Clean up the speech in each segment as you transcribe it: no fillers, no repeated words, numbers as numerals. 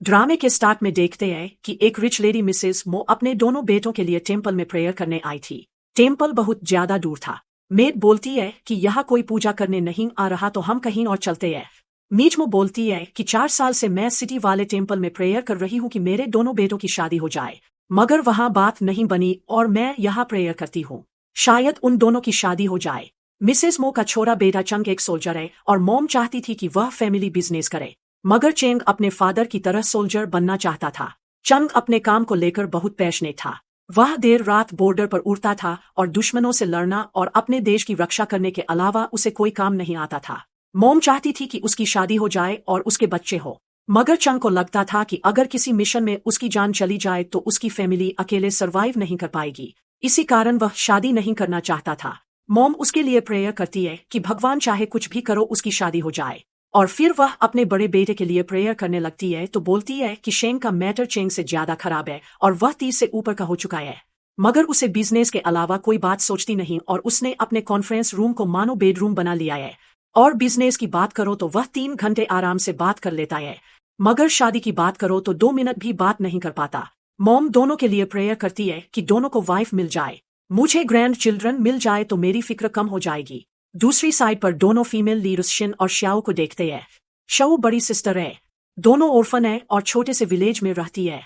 ड्रामे के स्टार्ट में देखते हैं कि एक रिच लेडी मिसेस मो अपने दोनों बेटों के लिए टेम्पल में प्रेयर करने आई थी। टेम्पल बहुत ज्यादा दूर था। मेड बोलती है कि यहाँ कोई पूजा करने नहीं आ रहा तो हम कहीं और चलते हैं। मीचमो बोलती है कि 4 साल से मैं सिटी वाले टेम्पल में प्रेयर कर रही हूँ कि मेरे दोनों बेटों की शादी हो जाए, मगर वहाँ बात नहीं बनी और मैं यहाँ प्रेयर करती हूँ, शायद उन दोनों की शादी हो जाए। मिसेस मो का छोटा बेटा चंग एक सोल्जर है और मॉम चाहती थी कि वह फैमिली बिजनेस करे, मगर चेंग अपने फादर की तरह सोल्जर बनना चाहता था। चंग अपने काम को लेकर बहुत पैशनेट था। वह देर रात बॉर्डर पर उड़ता था और दुश्मनों से लड़ना और अपने देश की रक्षा करने के अलावा उसे कोई काम नहीं आता था। मॉम चाहती थी कि उसकी शादी हो जाए और उसके बच्चे हो, मगर चंग को लगता था कि अगर किसी मिशन में उसकी जान चली जाए तो उसकी फैमिली अकेले सरवाइव नहीं कर पाएगी। इसी कारण वह शादी नहीं करना चाहता था। मॉम उसके लिए प्रेयर करती है कि भगवान चाहे कुछ भी करो उसकी शादी हो जाए, और फिर वह अपने बड़े बेटे के लिए प्रेयर करने लगती है तो बोलती है कि शेंग का मैटर चेंग से ज्यादा खराब है और वह 30 से ऊपर का हो चुका है, मगर उसे बिजनेस के अलावा कोई बात सोचती नहीं और उसने अपने कॉन्फ्रेंस रूम को मानो बेडरूम बना लिया है। और बिजनेस की बात करो तो वह 3 घंटे आराम से बात कर लेता है, मगर शादी की बात करो तो 2 मिनट भी बात नहीं कर पाता। मॉम दोनों के लिए प्रेयर करती है कि दोनों को वाइफ मिल जाए, मुझे ग्रैंड चिल्ड्रन मिल जाए तो मेरी फिक्र कम हो जाएगी। दूसरी साइड पर दोनों फीमेल लीडर्स शिन और श्याओ को देखते हैं। श्याओ बड़ी सिस्टर है, दोनों ऑर्फन है और छोटे से विलेज में रहती है।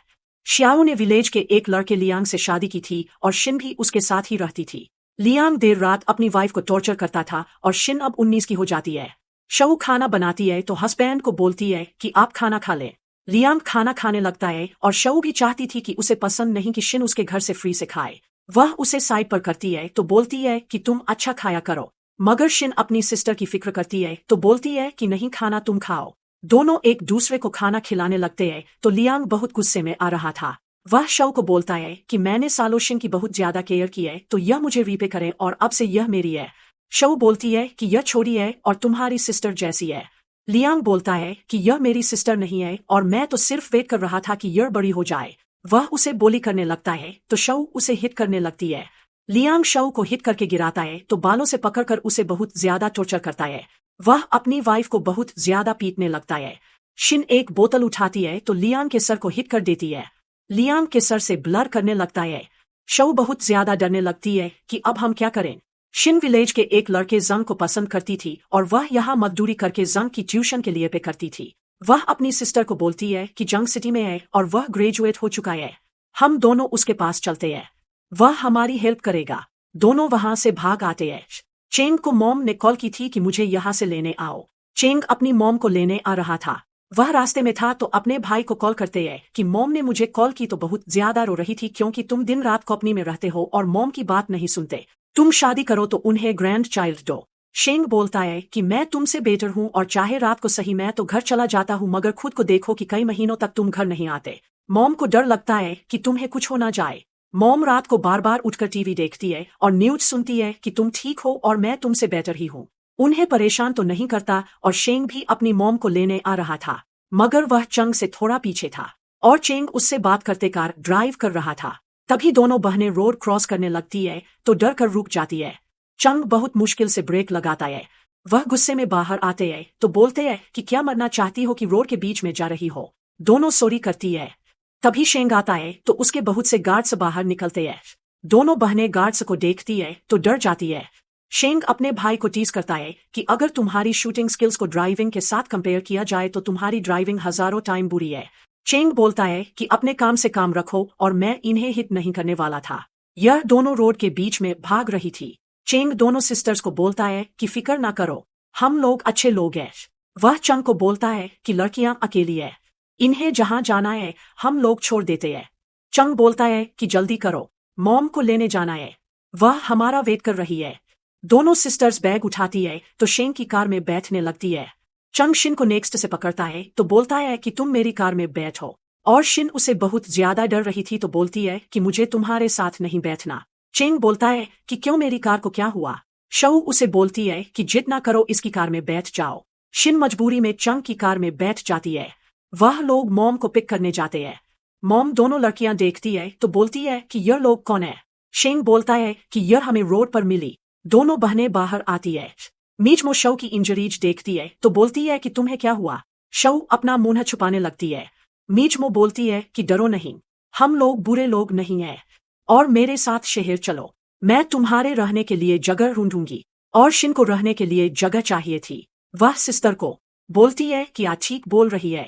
श्याओ ने विलेज के एक लड़के लियांग से शादी की थी और शिन भी उसके साथ ही रहती थी। लियांग देर रात अपनी वाइफ को टॉर्चर करता था और शिन अब 19 की हो जाती है। श्याओ खाना बनाती है तो हस्बैंड को बोलती है कि आप खाना खा लें। लियांग खाना खाने लगता है और श्याओ भी चाहती थी कि उसे पसंद नहीं कि शिन उसके घर से फ्री से खाए। वह उसे साइड पर करती है तो बोलती है कि तुम अच्छा खाया करो, मगर शिन अपनी सिस्टर की फिक्र करती है तो बोलती है कि नहीं खाना तुम खाओ। दोनों एक दूसरे को खाना खिलाने लगते हैं तो लियांग बहुत गुस्से में आ रहा था। वह शव को बोलता है कि मैंने सालों शिन की बहुत ज्यादा केयर की है तो यह मुझे रीपे करे और अब से यह मेरी है। शव बोलती है कि यह छोटी है और तुम्हारी सिस्टर जैसी है। लियांग बोलता है कि यह मेरी सिस्टर नहीं है और मैं तो सिर्फ वेट कर रहा था कि यह बड़ी हो जाए। वह उसे बोली करने लगता है तो शव उसे हिट करने लगती है। लियांग शव को हिट करके गिराता है तो बालों से पकड़कर उसे बहुत ज्यादा टॉर्चर करता है। वह अपनी वाइफ को बहुत ज्यादा पीटने लगता है। शिन एक बोतल उठाती है तो लियांग के सर को हिट कर देती है। लियांग के सर से ब्लर करने लगता है। शव बहुत ज्यादा डरने लगती है कि अब हम क्या करें। शिन विलेज के एक लड़के जंग को पसंद करती थी और वह यहाँ मजदूरी करके जंग की ट्यूशन के लिए पे करती थी। वह अपनी सिस्टर को बोलती है कि जंग सिटी में है और वह ग्रेजुएट हो चुका है, हम दोनों उसके पास चलते हैं, वह हमारी हेल्प करेगा। दोनों वहां से भाग आते हैं। चेंग को मॉम ने कॉल की थी कि मुझे यहाँ से लेने आओ। चेंग अपनी मॉम को लेने आ रहा था। वह रास्ते में था तो अपने भाई को कॉल करते हैं कि मॉम ने मुझे कॉल की तो बहुत ज्यादा रो रही थी क्योंकि तुम दिन रात कंपनी में रहते हो और मॉम की बात नहीं सुनते। तुम शादी करो तो उन्हें ग्रैंड चाइल्ड दो। शेंग बोलता है कि मैं तुमसे बेटर हूँ और चाहे रात को सही मैं तो घर चला जाता हूँ, मगर खुद को देखो कि कई महीनों तक तुम घर नहीं आते। मॉम को डर लगता है कि तुम्हें कुछ हो ना जाए। मॉम रात को बार बार उठकर टीवी देखती है और न्यूज सुनती है कि तुम ठीक हो और मैं तुमसे बेटर ही हूँ। उन्हें परेशान तो नहीं करता और शेंग भी अपनी मॉम को लेने आ रहा था, मगर वह चंग से थोड़ा पीछे था और चेंग उससे बात करते कार ड्राइव कर रहा था। तभी दोनों बहनें रोड क्रॉस करने लगती है तो डर कर रुक जाती है। चंग बहुत मुश्किल से ब्रेक लगाता है। वह गुस्से में बाहर आते हैं तो बोलते हैं कि क्या मरना चाहती हो कि रोड के बीच में जा रही हो। दोनों सॉरी करती है। तभी शेंग आता है तो उसके बहुत से गार्ड्स बाहर निकलते हैं। दोनों बहनें गार्ड्स को देखती है तो डर जाती है। शेंग अपने भाई को टीज करता है कि अगर तुम्हारी शूटिंग स्किल्स को ड्राइविंग के साथ कंपेयर किया जाए तो तुम्हारी ड्राइविंग हजारों टाइम बुरी है। शेंग बोलता है कि अपने काम से काम रखो और मैं इन्हें हिट नहीं करने वाला था। यह दोनों रोड के बीच में भाग रही थी। चेंग दोनों सिस्टर्स को बोलता है कि फिक्र ना करो, हम लोग अच्छे लोग हैं। वह चंग को बोलता है कि लड़कियां अकेली है, इन्हें जहां जाना है हम लोग छोड़ देते हैं। चंग बोलता है कि जल्दी करो, मॉम को लेने जाना है, वह हमारा वेट कर रही है। दोनों सिस्टर्स बैग उठाती है तो शेंग की कार में बैठने लगती है। चंग शिन को नेक्स्ट से पकड़ता है तो बोलता है कि तुम मेरी कार में बैठो, और शिन उसे बहुत ज्यादा डर रही थी तो बोलती है कि मुझे तुम्हारे साथ नहीं बैठना। चेंग बोलता है कि क्यों, मेरी कार को क्या हुआ। शव उसे बोलती है कि जितना करो इसकी कार में बैठ जाओ। शिन मजबूरी में चंग की कार में बैठ जाती है। वह लोग मॉम को पिक करने जाते हैं। मॉम दोनों लड़कियां देखती है तो बोलती है कि यह लोग कौन है। शेंग बोलता है कि यह हमें रोड पर मिली। दोनों बहनें बाहर आती है। मीचमो शव की इंजरीज देखती है तो बोलती है कि तुम्हें क्या हुआ। शव अपना मुंह छुपाने लगती है। मीचमो बोलती है कि डरो नहीं, हम लोग बुरे लोग नहीं हैं, और मेरे साथ शहर चलो, मैं तुम्हारे रहने के लिए जगह ढूंढूंगी। और शिन को रहने के लिए जगह चाहिए थी। वह सिस्टर को बोलती है कि आप ठीक बोल रही है,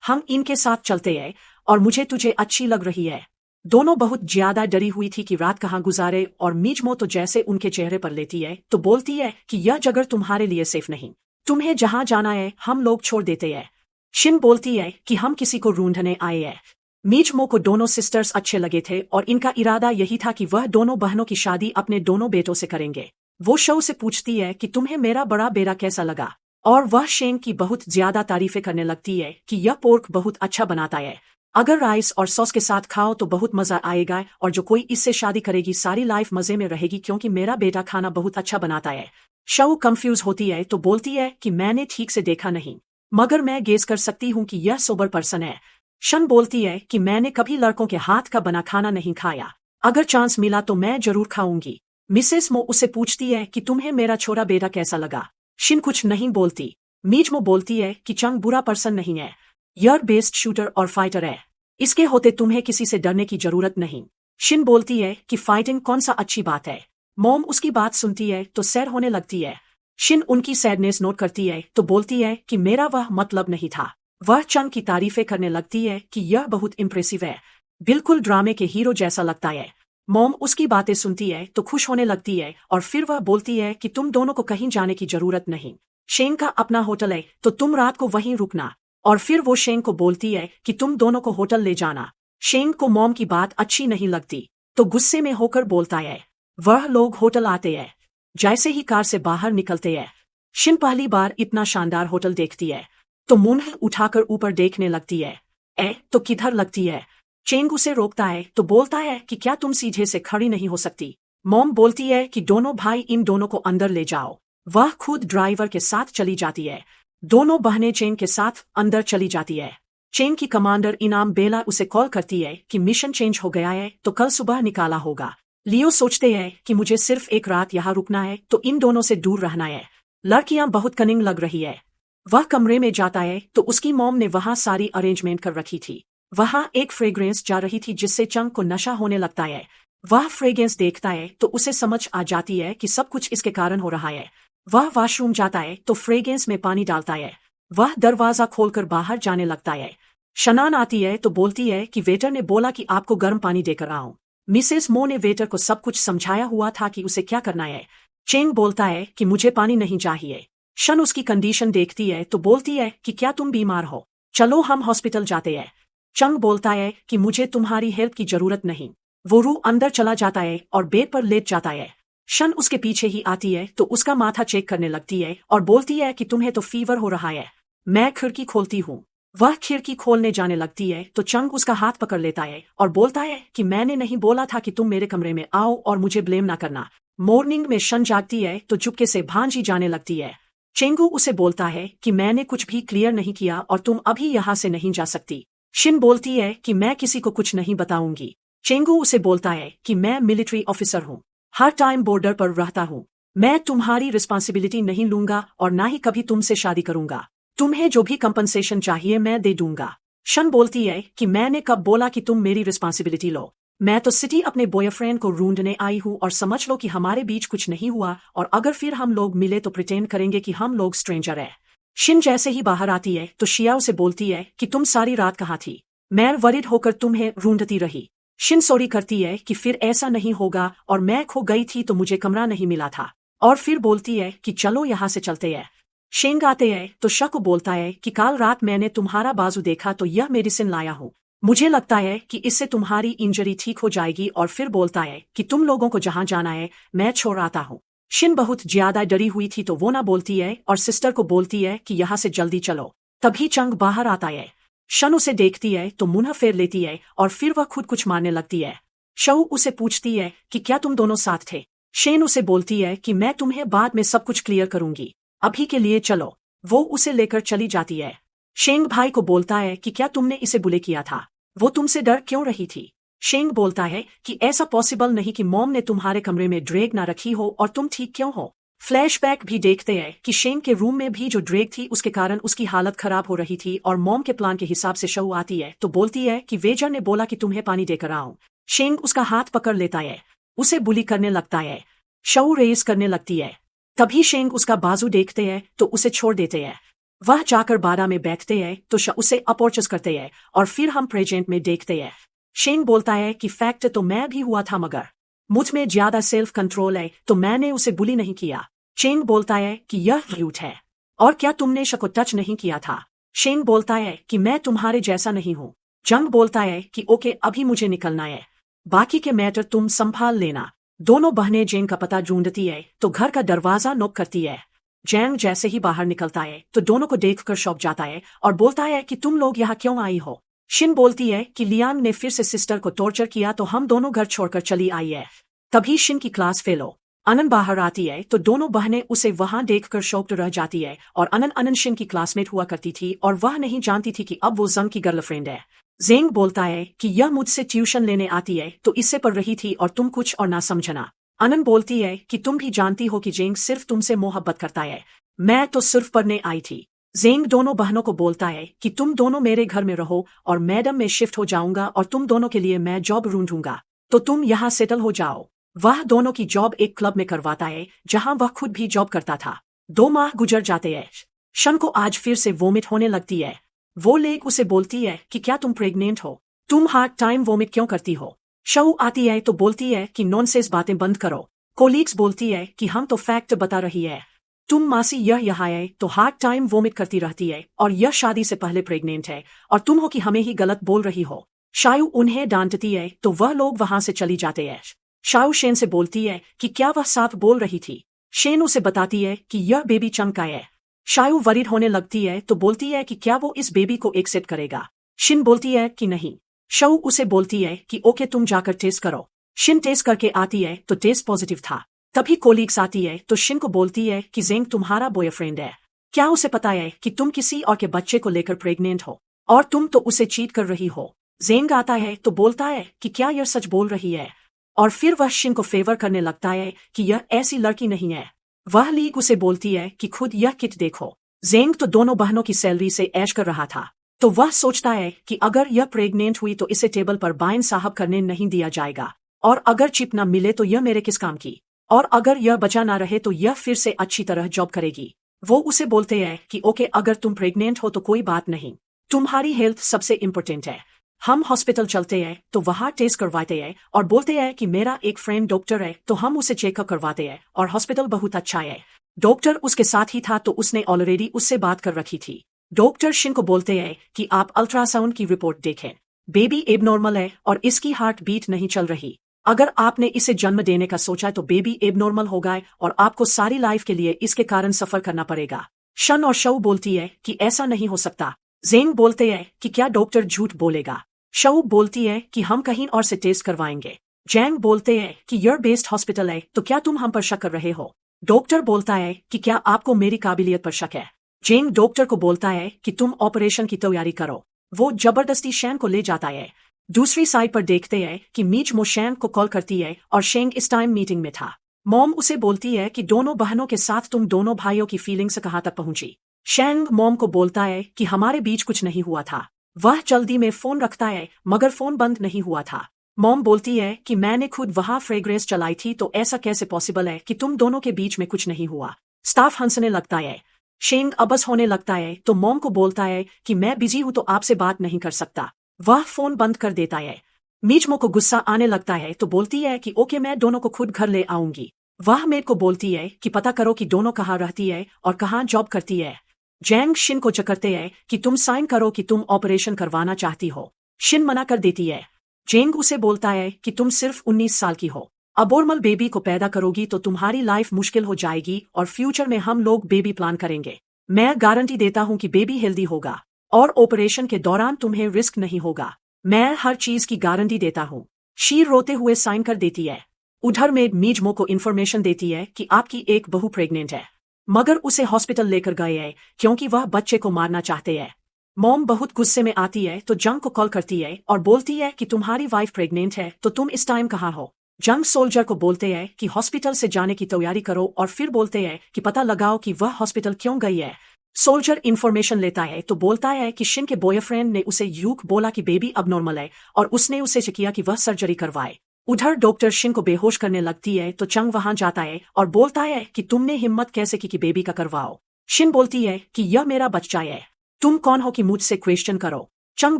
हम इनके साथ चलते हैं, और मुझे तुझे अच्छी लग रही है। दोनों बहुत ज्यादा डरी हुई थी कि रात कहाँ गुजारे, और मीचमो तो जैसे उनके चेहरे पर लेती है तो बोलती है कि यह जगह तुम्हारे लिए सेफ नहीं, तुम्हें जहां जाना है हम लोग छोड़ देते हैं। शिन बोलती है कि हम किसी को ढूंढने आए हैं। मीचमो को दोनों सिस्टर्स अच्छे लगे थे और इनका इरादा यही था कि वह दोनों बहनों की शादी अपने दोनों बेटों से करेंगे। वो शो से पूछती है कि तुम्हें मेरा बड़ा बेटा कैसा लगा, और वह शेंग की बहुत ज्यादा तारीफें करने लगती है कि यह पोर्क बहुत अच्छा बनाता है, अगर राइस और सॉस के साथ खाओ तो बहुत मजा आएगा, और जो कोई इससे शादी करेगी सारी लाइफ मजे में रहेगी क्योंकि मेरा बेटा खाना बहुत अच्छा बनाता है। शो कंफ्यूज होती है तो बोलती है कि मैंने ठीक से देखा नहीं, मगर मैं गेस कर सकती हूँ कि यह सोबर पर्सन है। शन बोलती है कि मैंने कभी लड़कों के हाथ का बना खाना नहीं खाया, अगर चांस मिला तो मैं जरूर खाऊंगी। मिसेस मो उससे पूछती है कि तुम्हें मेरा छोटा बेटा कैसा लगा। शिन कुछ नहीं बोलती। मीचमो बोलती है कि चंग बुरा पर्सन नहीं है, यह बेस्ट शूटर और फाइटर है, इसके होते तुम्हें किसी से डरने की जरूरत नहीं। शिन बोलती है कि फाइटिंग कौन सा अच्छी बात है। मॉम उसकी बात सुनती है तो सैड होने लगती है। शिन उनकी सैडनेस नोट करती है तो बोलती है कि मेरा वह मतलब नहीं था। वह चंग की तारीफें करने लगती है कि यह बहुत इम्प्रेसिव है, बिल्कुल ड्रामे के हीरो जैसा लगता है। मॉम उसकी बातें सुनती है तो खुश होने लगती है और फिर वह बोलती है कि तुम दोनों को कहीं जाने की जरूरत नहीं, शेंग का अपना होटल है तो तुम रात को वहीं रुकना। और फिर वो शेंग को बोलती है कि तुम दोनों को होटल ले जाना। शेंग को मॉम की बात अच्छी नहीं लगती तो गुस्से में होकर बोलता है। वह लोग होटल आते हैं। जैसे ही कार से बाहर निकलते हैं, शिन पहली बार इतना शानदार होटल देखती है तो मुंह उठाकर ऊपर देखने लगती है। तो किधर लगती है। चेंग उसे रोकता है तो बोलता है कि क्या तुम सीधे से खड़ी नहीं हो सकती। मॉम बोलती है कि दोनों भाई इन दोनों को अंदर ले जाओ। वह खुद ड्राइवर के साथ चली जाती है। दोनों बहनें चेंग के साथ अंदर चली जाती है। चेंग की कमांडर इनाम बेला उसे कॉल करती है कि मिशन चेंज हो गया है तो कल सुबह निकाला होगा। लियो सोचते हैं कि मुझे सिर्फ एक रात यहाँ रुकना है तो इन दोनों से दूर रहना है। लड़कियां बहुत कनिंग लग रही है। वह कमरे में जाता है तो उसकी मॉम ने वहां सारी अरेंजमेंट कर रखी थी। वहां एक फ्रेग्रेंस जा रही थी जिससे चंग को नशा होने लगता है। वह फ्रेग्रेंस देखता है तो उसे समझ आ जाती है कि सब कुछ इसके कारण हो रहा है। वह वॉशरूम जाता है तो फ्रेग्रेंस में पानी डालता है। वह दरवाजा खोलकर बाहर जाने लगता है। शनान आती है तो बोलती है कि वेटर ने बोला कि आपको गर्म पानी देकर आऊं। मिसेस मो ने वेटर को सब कुछ समझाया हुआ था कि उसे क्या करना है। चेंग बोलता है कि मुझे पानी नहीं चाहिए। शन उसकी कंडीशन देखती है तो बोलती है कि क्या तुम बीमार हो, चलो हम हॉस्पिटल जाते हैं। चंग बोलता है कि मुझे तुम्हारी हेल्प की जरूरत नहीं। वो रू अंदर चला जाता है और बेड पर लेट जाता है। शन उसके पीछे ही आती है तो उसका माथा चेक करने लगती है और बोलती है कि तुम्हें तो फीवर हो रहा है। मैं खिड़की खोलती हूँ। वह खिड़की खोलने जाने लगती है तो चंग उसका हाथ पकड़ लेता है और बोलता है कि मैंने नहीं बोला था कि तुम मेरे कमरे में आओ और मुझे ब्लेम ना करना। मॉर्निंग में शन जागती है तो चुपके से भांजी जाने लगती है। चेंगू उसे बोलता है कि मैंने कुछ भी क्लियर नहीं किया और तुम अभी यहाँ से नहीं जा सकती। शिन बोलती है कि मैं किसी को कुछ नहीं बताऊंगी। चेंगू उसे बोलता है कि मैं मिलिट्री ऑफिसर हूँ, हर टाइम बॉर्डर पर रहता हूँ, मैं तुम्हारी रिस्पॉन्सिबिलिटी नहीं लूंगा और ना ही कभी तुमसे शादी करूंगा। तुम्हें जो भी कंपनसेशन चाहिए मैं दे दूंगा। शन बोलती है कि मैंने कब बोला कि तुम मेरी रिस्पॉन्सिबिलिटी लो, मैं तो सिटी अपने बॉयफ्रेंड को ढूंढने आई हूँ और समझ लो कि हमारे बीच कुछ नहीं हुआ, और अगर फिर हम लोग मिले तो प्रिटेंड करेंगे कि हम लोग स्ट्रेंजर है। शिन जैसे ही बाहर आती है तो शियाओ से बोलती है कि तुम सारी रात कहाँ थी, मैं वरिड होकर तुम्हें ढूंढती रही। शिन सॉरी करती है कि फिर ऐसा नहीं होगा और मैं खो गई थी तो मुझे कमरा नहीं मिला था, और फिर बोलती है कि चलो यहाँ से चलते हैं। शेंग आते हैं तो शक बोलता है कि कल रात मैंने तुम्हारा बाजू देखा तो यह मेडिसिन लाया हूँ, मुझे लगता है कि इससे तुम्हारी इंजरी ठीक हो जाएगी, और फिर बोलता है कि तुम लोगों को जहां जाना है मैं छोड़ आता हूँ। शिन बहुत ज्यादा डरी हुई थी तो वो ना बोलती है और सिस्टर को बोलती है कि यहाँ से जल्दी चलो। तभी चंग बाहर आता है। शन उसे देखती है तो मुंह फेर लेती है और फिर वह खुद कुछ मारने लगती है। शऊ उसे पूछती है कि क्या तुम दोनों साथ थे। शेन उसे बोलती है कि मैं तुम्हें बाद में सब कुछ क्लियर करूंगी, अभी के लिए चलो। वो उसे लेकर चली जाती है। शेंग भाई को बोलता है कि क्या तुमने इसे बुले किया था, वो तुमसे डर क्यों रही थी। शेंग बोलता है कि ऐसा पॉसिबल नहीं कि मॉम ने तुम्हारे कमरे में ड्रैग ना रखी हो और तुम ठीक क्यों हो। फ्लैशबैक भी देखते हैं कि शेंग के रूम में भी जो ड्रेग थी उसके कारण उसकी हालत खराब हो रही थी और मॉम के प्लान के हिसाब से शऊ आती है तो बोलती है कि वेजर ने बोला कि तुम्हें पानी देकर आऊं। शेंग उसका हाथ पकड़ लेता है, उसे बुली करने लगता है, शऊ रेस करने लगती है। तभी शेंग उसका बाजू देखते हैं तो उसे छोड़ देते हैं। वह जाकर बारा में बैठते हैं तो उसे अपॉर्चस करते हैं और फिर हम प्रेजेंट में देखते हैं। शेंग बोलता है कि फैक्ट तो मैं भी हुआ था मगर मुझ में ज्यादा सेल्फ कंट्रोल है तो मैंने उसे बुली नहीं किया। शेंग बोलता है कि यह रूट है और क्या तुमने शको टच नहीं किया था। शेंग बोलता है कि मैं तुम्हारे जैसा नहीं हूँ। जंग बोलता है कि ओके अभी मुझे निकलना है, बाकी के मैटर तुम संभाल लेना। दोनों बहनें जेंग का पता ढूंढती है तो घर का दरवाजा नॉक करती है। जैंग जैसे ही बाहर निकलता है तो दोनों को देखकर शॉक जाता है और बोलता है कि तुम लोग यहाँ क्यों आई हो। शिन बोलती है कि लियांग ने फिर से सिस्टर को टॉर्चर किया तो हम दोनों घर छोड़कर चली आई है। तभी शिन की क्लास फेल हो। अनन बाहर आती है तो दोनों बहनें उसे वहां देखकर शॉक्ड रह जाती है और अनन शिन की क्लासमेट हुआ करती थी और वह नहीं जानती थी कि अब वो जंग की गर्लफ्रेंड है। जेंग बोलता है कि यह मुझसे ट्यूशन लेने आती है तो इससे पढ़ रही थी और तुम कुछ और ना समझना। अनन बोलती है कि तुम भी जानती हो कि जेंग सिर्फ तुमसे मोहब्बत करता है, मैं तो सिर्फ पढ़ने आई थी। जेंग दोनों बहनों को बोलता है कि तुम दोनों मेरे घर में रहो और मैडम में शिफ्ट हो जाऊंगा और तुम दोनों के लिए मैं जॉब ढूंढूंगा तो तुम यहाँ सेटल हो जाओ। वह दोनों की जॉब एक क्लब में करवाता है जहां वह खुद भी जॉब करता था। 2 माह गुजर जाते हैं। शन को आज फिर से वोमिट होने लगती है। वो लेग उसे बोलती है कि क्या तुम प्रेग्नेंट हो, तुम हार्ड टाइम वोमिट क्यों करती हो। शऊ आती है तो बोलती है कि नॉनसेंस बातें बंद करो। कोलीग्स बोलती है कि हम तो फैक्ट बता रही है, तुम मासी यह यहाँ है तो हार्ड टाइम वोमिट करती रहती है और यह शादी से पहले प्रेग्नेंट है और तुम हो कि हमें ही गलत बोल रही हो। शायू उन्हें डांटती है तो वह लोग वहां से चली जाते हैं। शायू शेन से बोलती है कि क्या वह साफ बोल रही थी। शेन उसे बताती है कि यह बेबी चंग का है। शायू वरीड होने लगती है तो बोलती है कि क्या वो इस बेबी को एक्सेप्ट करेगा। शिन बोलती है कि नहीं। शायू उसे बोलती है कि ओके तुम जाकर टेस्ट करो। शिन टेस्ट करके आती है तो टेस्ट पॉजिटिव था। तभी कोलीग्स आती है तो शिन को बोलती है कि जेंग तुम्हारा बॉयफ्रेंड है, क्या उसे पता है कि तुम किसी और के बच्चे को लेकर प्रेग्नेंट हो और तुम तो उसे चीट कर रही हो। जेंग आता है तो बोलता है कि क्या यह सच बोल रही है और फिर वह शिन को फेवर करने लगता है कि यह ऐसी लड़की नहीं है। वह लीग उसे बोलती है कि खुद यह किट देखो। जेंग तो दोनों बहनों की सैलरी से ऐश कर रहा था तो वह सोचता है कि अगर यह प्रेग्नेंट हुई तो इसे टेबल पर बाइन साहब करने नहीं दिया जाएगा और अगर चिप न मिले तो यह मेरे किस काम की, और अगर यह बचा ना रहे तो यह फिर से अच्छी तरह जॉब करेगी। वो उसे बोलते हैं कि ओके अगर तुम प्रेग्नेंट हो तो कोई बात नहीं, तुम्हारी हेल्थ सबसे इम्पोर्टेंट है। हम हॉस्पिटल चलते हैं तो वहाँ टेस्ट करवाते हैं और बोलते हैं कि मेरा एक फ्रेंड डॉक्टर है तो हम उसे चेकअप करवाते हैं और हॉस्पिटल बहुत अच्छा है। डॉक्टर उसके साथ ही था तो उसने ऑलरेडी उससे बात कर रखी थी। डॉक्टर शिन को बोलते हैं कि आप अल्ट्रासाउंड की रिपोर्ट देखें, बेबी एबनॉर्मल है और इसकी हार्ट बीट नहीं चल रही। अगर आपने इसे जन्म देने का सोचा तो बेबी एबनॉर्मल होगा और आपको सारी लाइफ के लिए इसके कारण सफर करना पड़ेगा। शन और शऊ बोलती है कि ऐसा नहीं हो सकता। जेंग बोलते हैं कि क्या डॉक्टर झूठ बोलेगा। शऊ बोलती है कि हम कहीं और से टेस्ट करवाएंगे। जैंग बोलते हैं कि यह बेस्ट हॉस्पिटल है तो क्या तुम हम पर शक कर रहे हो। डॉक्टर बोलता है कि क्या आपको मेरी काबिलियत पर शक है। जेंग डॉक्टर को बोलता है कि तुम ऑपरेशन की तैयारी करो। वो जबरदस्ती शैन को ले जाता है। दूसरी साइड पर देखते हैं कि मीच मो शैन को कॉल करती है और शेंग इस टाइम मीटिंग में था। मॉम उसे बोलती है कि दोनों बहनों के साथ तुम दोनों भाइयों की फीलिंग्स कहाँ तक पहुंची। शैंग मॉम को बोलता है कि हमारे बीच कुछ नहीं हुआ था। वह जल्दी में फोन रखता है मगर फोन बंद नहीं हुआ था। मॉम बोलती है कि मैंने खुद वहां फ्रेग्रेंस चलाई थी तो ऐसा कैसे पॉसिबल है कि तुम दोनों के बीच में कुछ नहीं हुआ। स्टाफ हंसने लगता है। शेंग अबस होने लगता है तो मॉम को बोलता है कि मैं बिजी हूं तो आपसे बात नहीं कर सकता। वह फोन बंद कर देता है। मीचमो को गुस्सा आने लगता है तो बोलती है कि ओके मैं दोनों को खुद घर ले आऊंगी। वह मेरे को बोलती है कि पता करो कि दोनों कहाँ रहती है और कहाँ जॉब करती है। जैंग शिन को चकरते हैं कि तुम साइन करो कि तुम ऑपरेशन करवाना चाहती हो। शिन मना कर देती है। जेंग उसे बोलता है कि तुम सिर्फ 19 साल की हो, अबोर्मल बेबी को पैदा करोगी तो तुम्हारी लाइफ मुश्किल हो जाएगी और फ्यूचर में हम लोग बेबी प्लान करेंगे। मैं गारंटी देता हूँ कि बेबी हेल्दी होगा और ऑपरेशन के दौरान तुम्हें रिस्क नहीं होगा। मैं हर चीज की गारंटी देता हूँ। शीर रोते हुए साइन कर देती है। उधर में मीजमो को इन्फॉर्मेशन देती है कि आपकी एक बहू प्रेग्नेंट है मगर उसे हॉस्पिटल लेकर गए हैं क्योंकि वह बच्चे को मारना चाहते हैं। मॉम बहुत गुस्से में आती है तो जंग को कॉल करती है और बोलती है कि तुम्हारी वाइफ प्रेग्नेंट है तो तुम इस टाइम कहाँ हो। जंग सोल्जर को बोलते हैं कि हॉस्पिटल से जाने की तैयारी करो और फिर बोलते हैं कि पता लगाओ कि वह हॉस्पिटल क्यों गई है। सोल्जर इन्फॉर्मेशन लेता है तो बोलता है कि शिन के बॉयफ्रेंड ने उसे यूक बोला कि बेबी अब नॉर्मल है और उसने उसे किया कि वह सर्जरी करवाए। उधर डॉक्टर शिन को बेहोश करने लगती है तो चंग वहां जाता है और बोलता है कि तुमने हिम्मत कैसे की कि बेबी का करवाओ। शिन बोलती है कि यह मेरा बच्चा है, तुम कौन हो कि मुझसे क्वेश्चन करो। चंग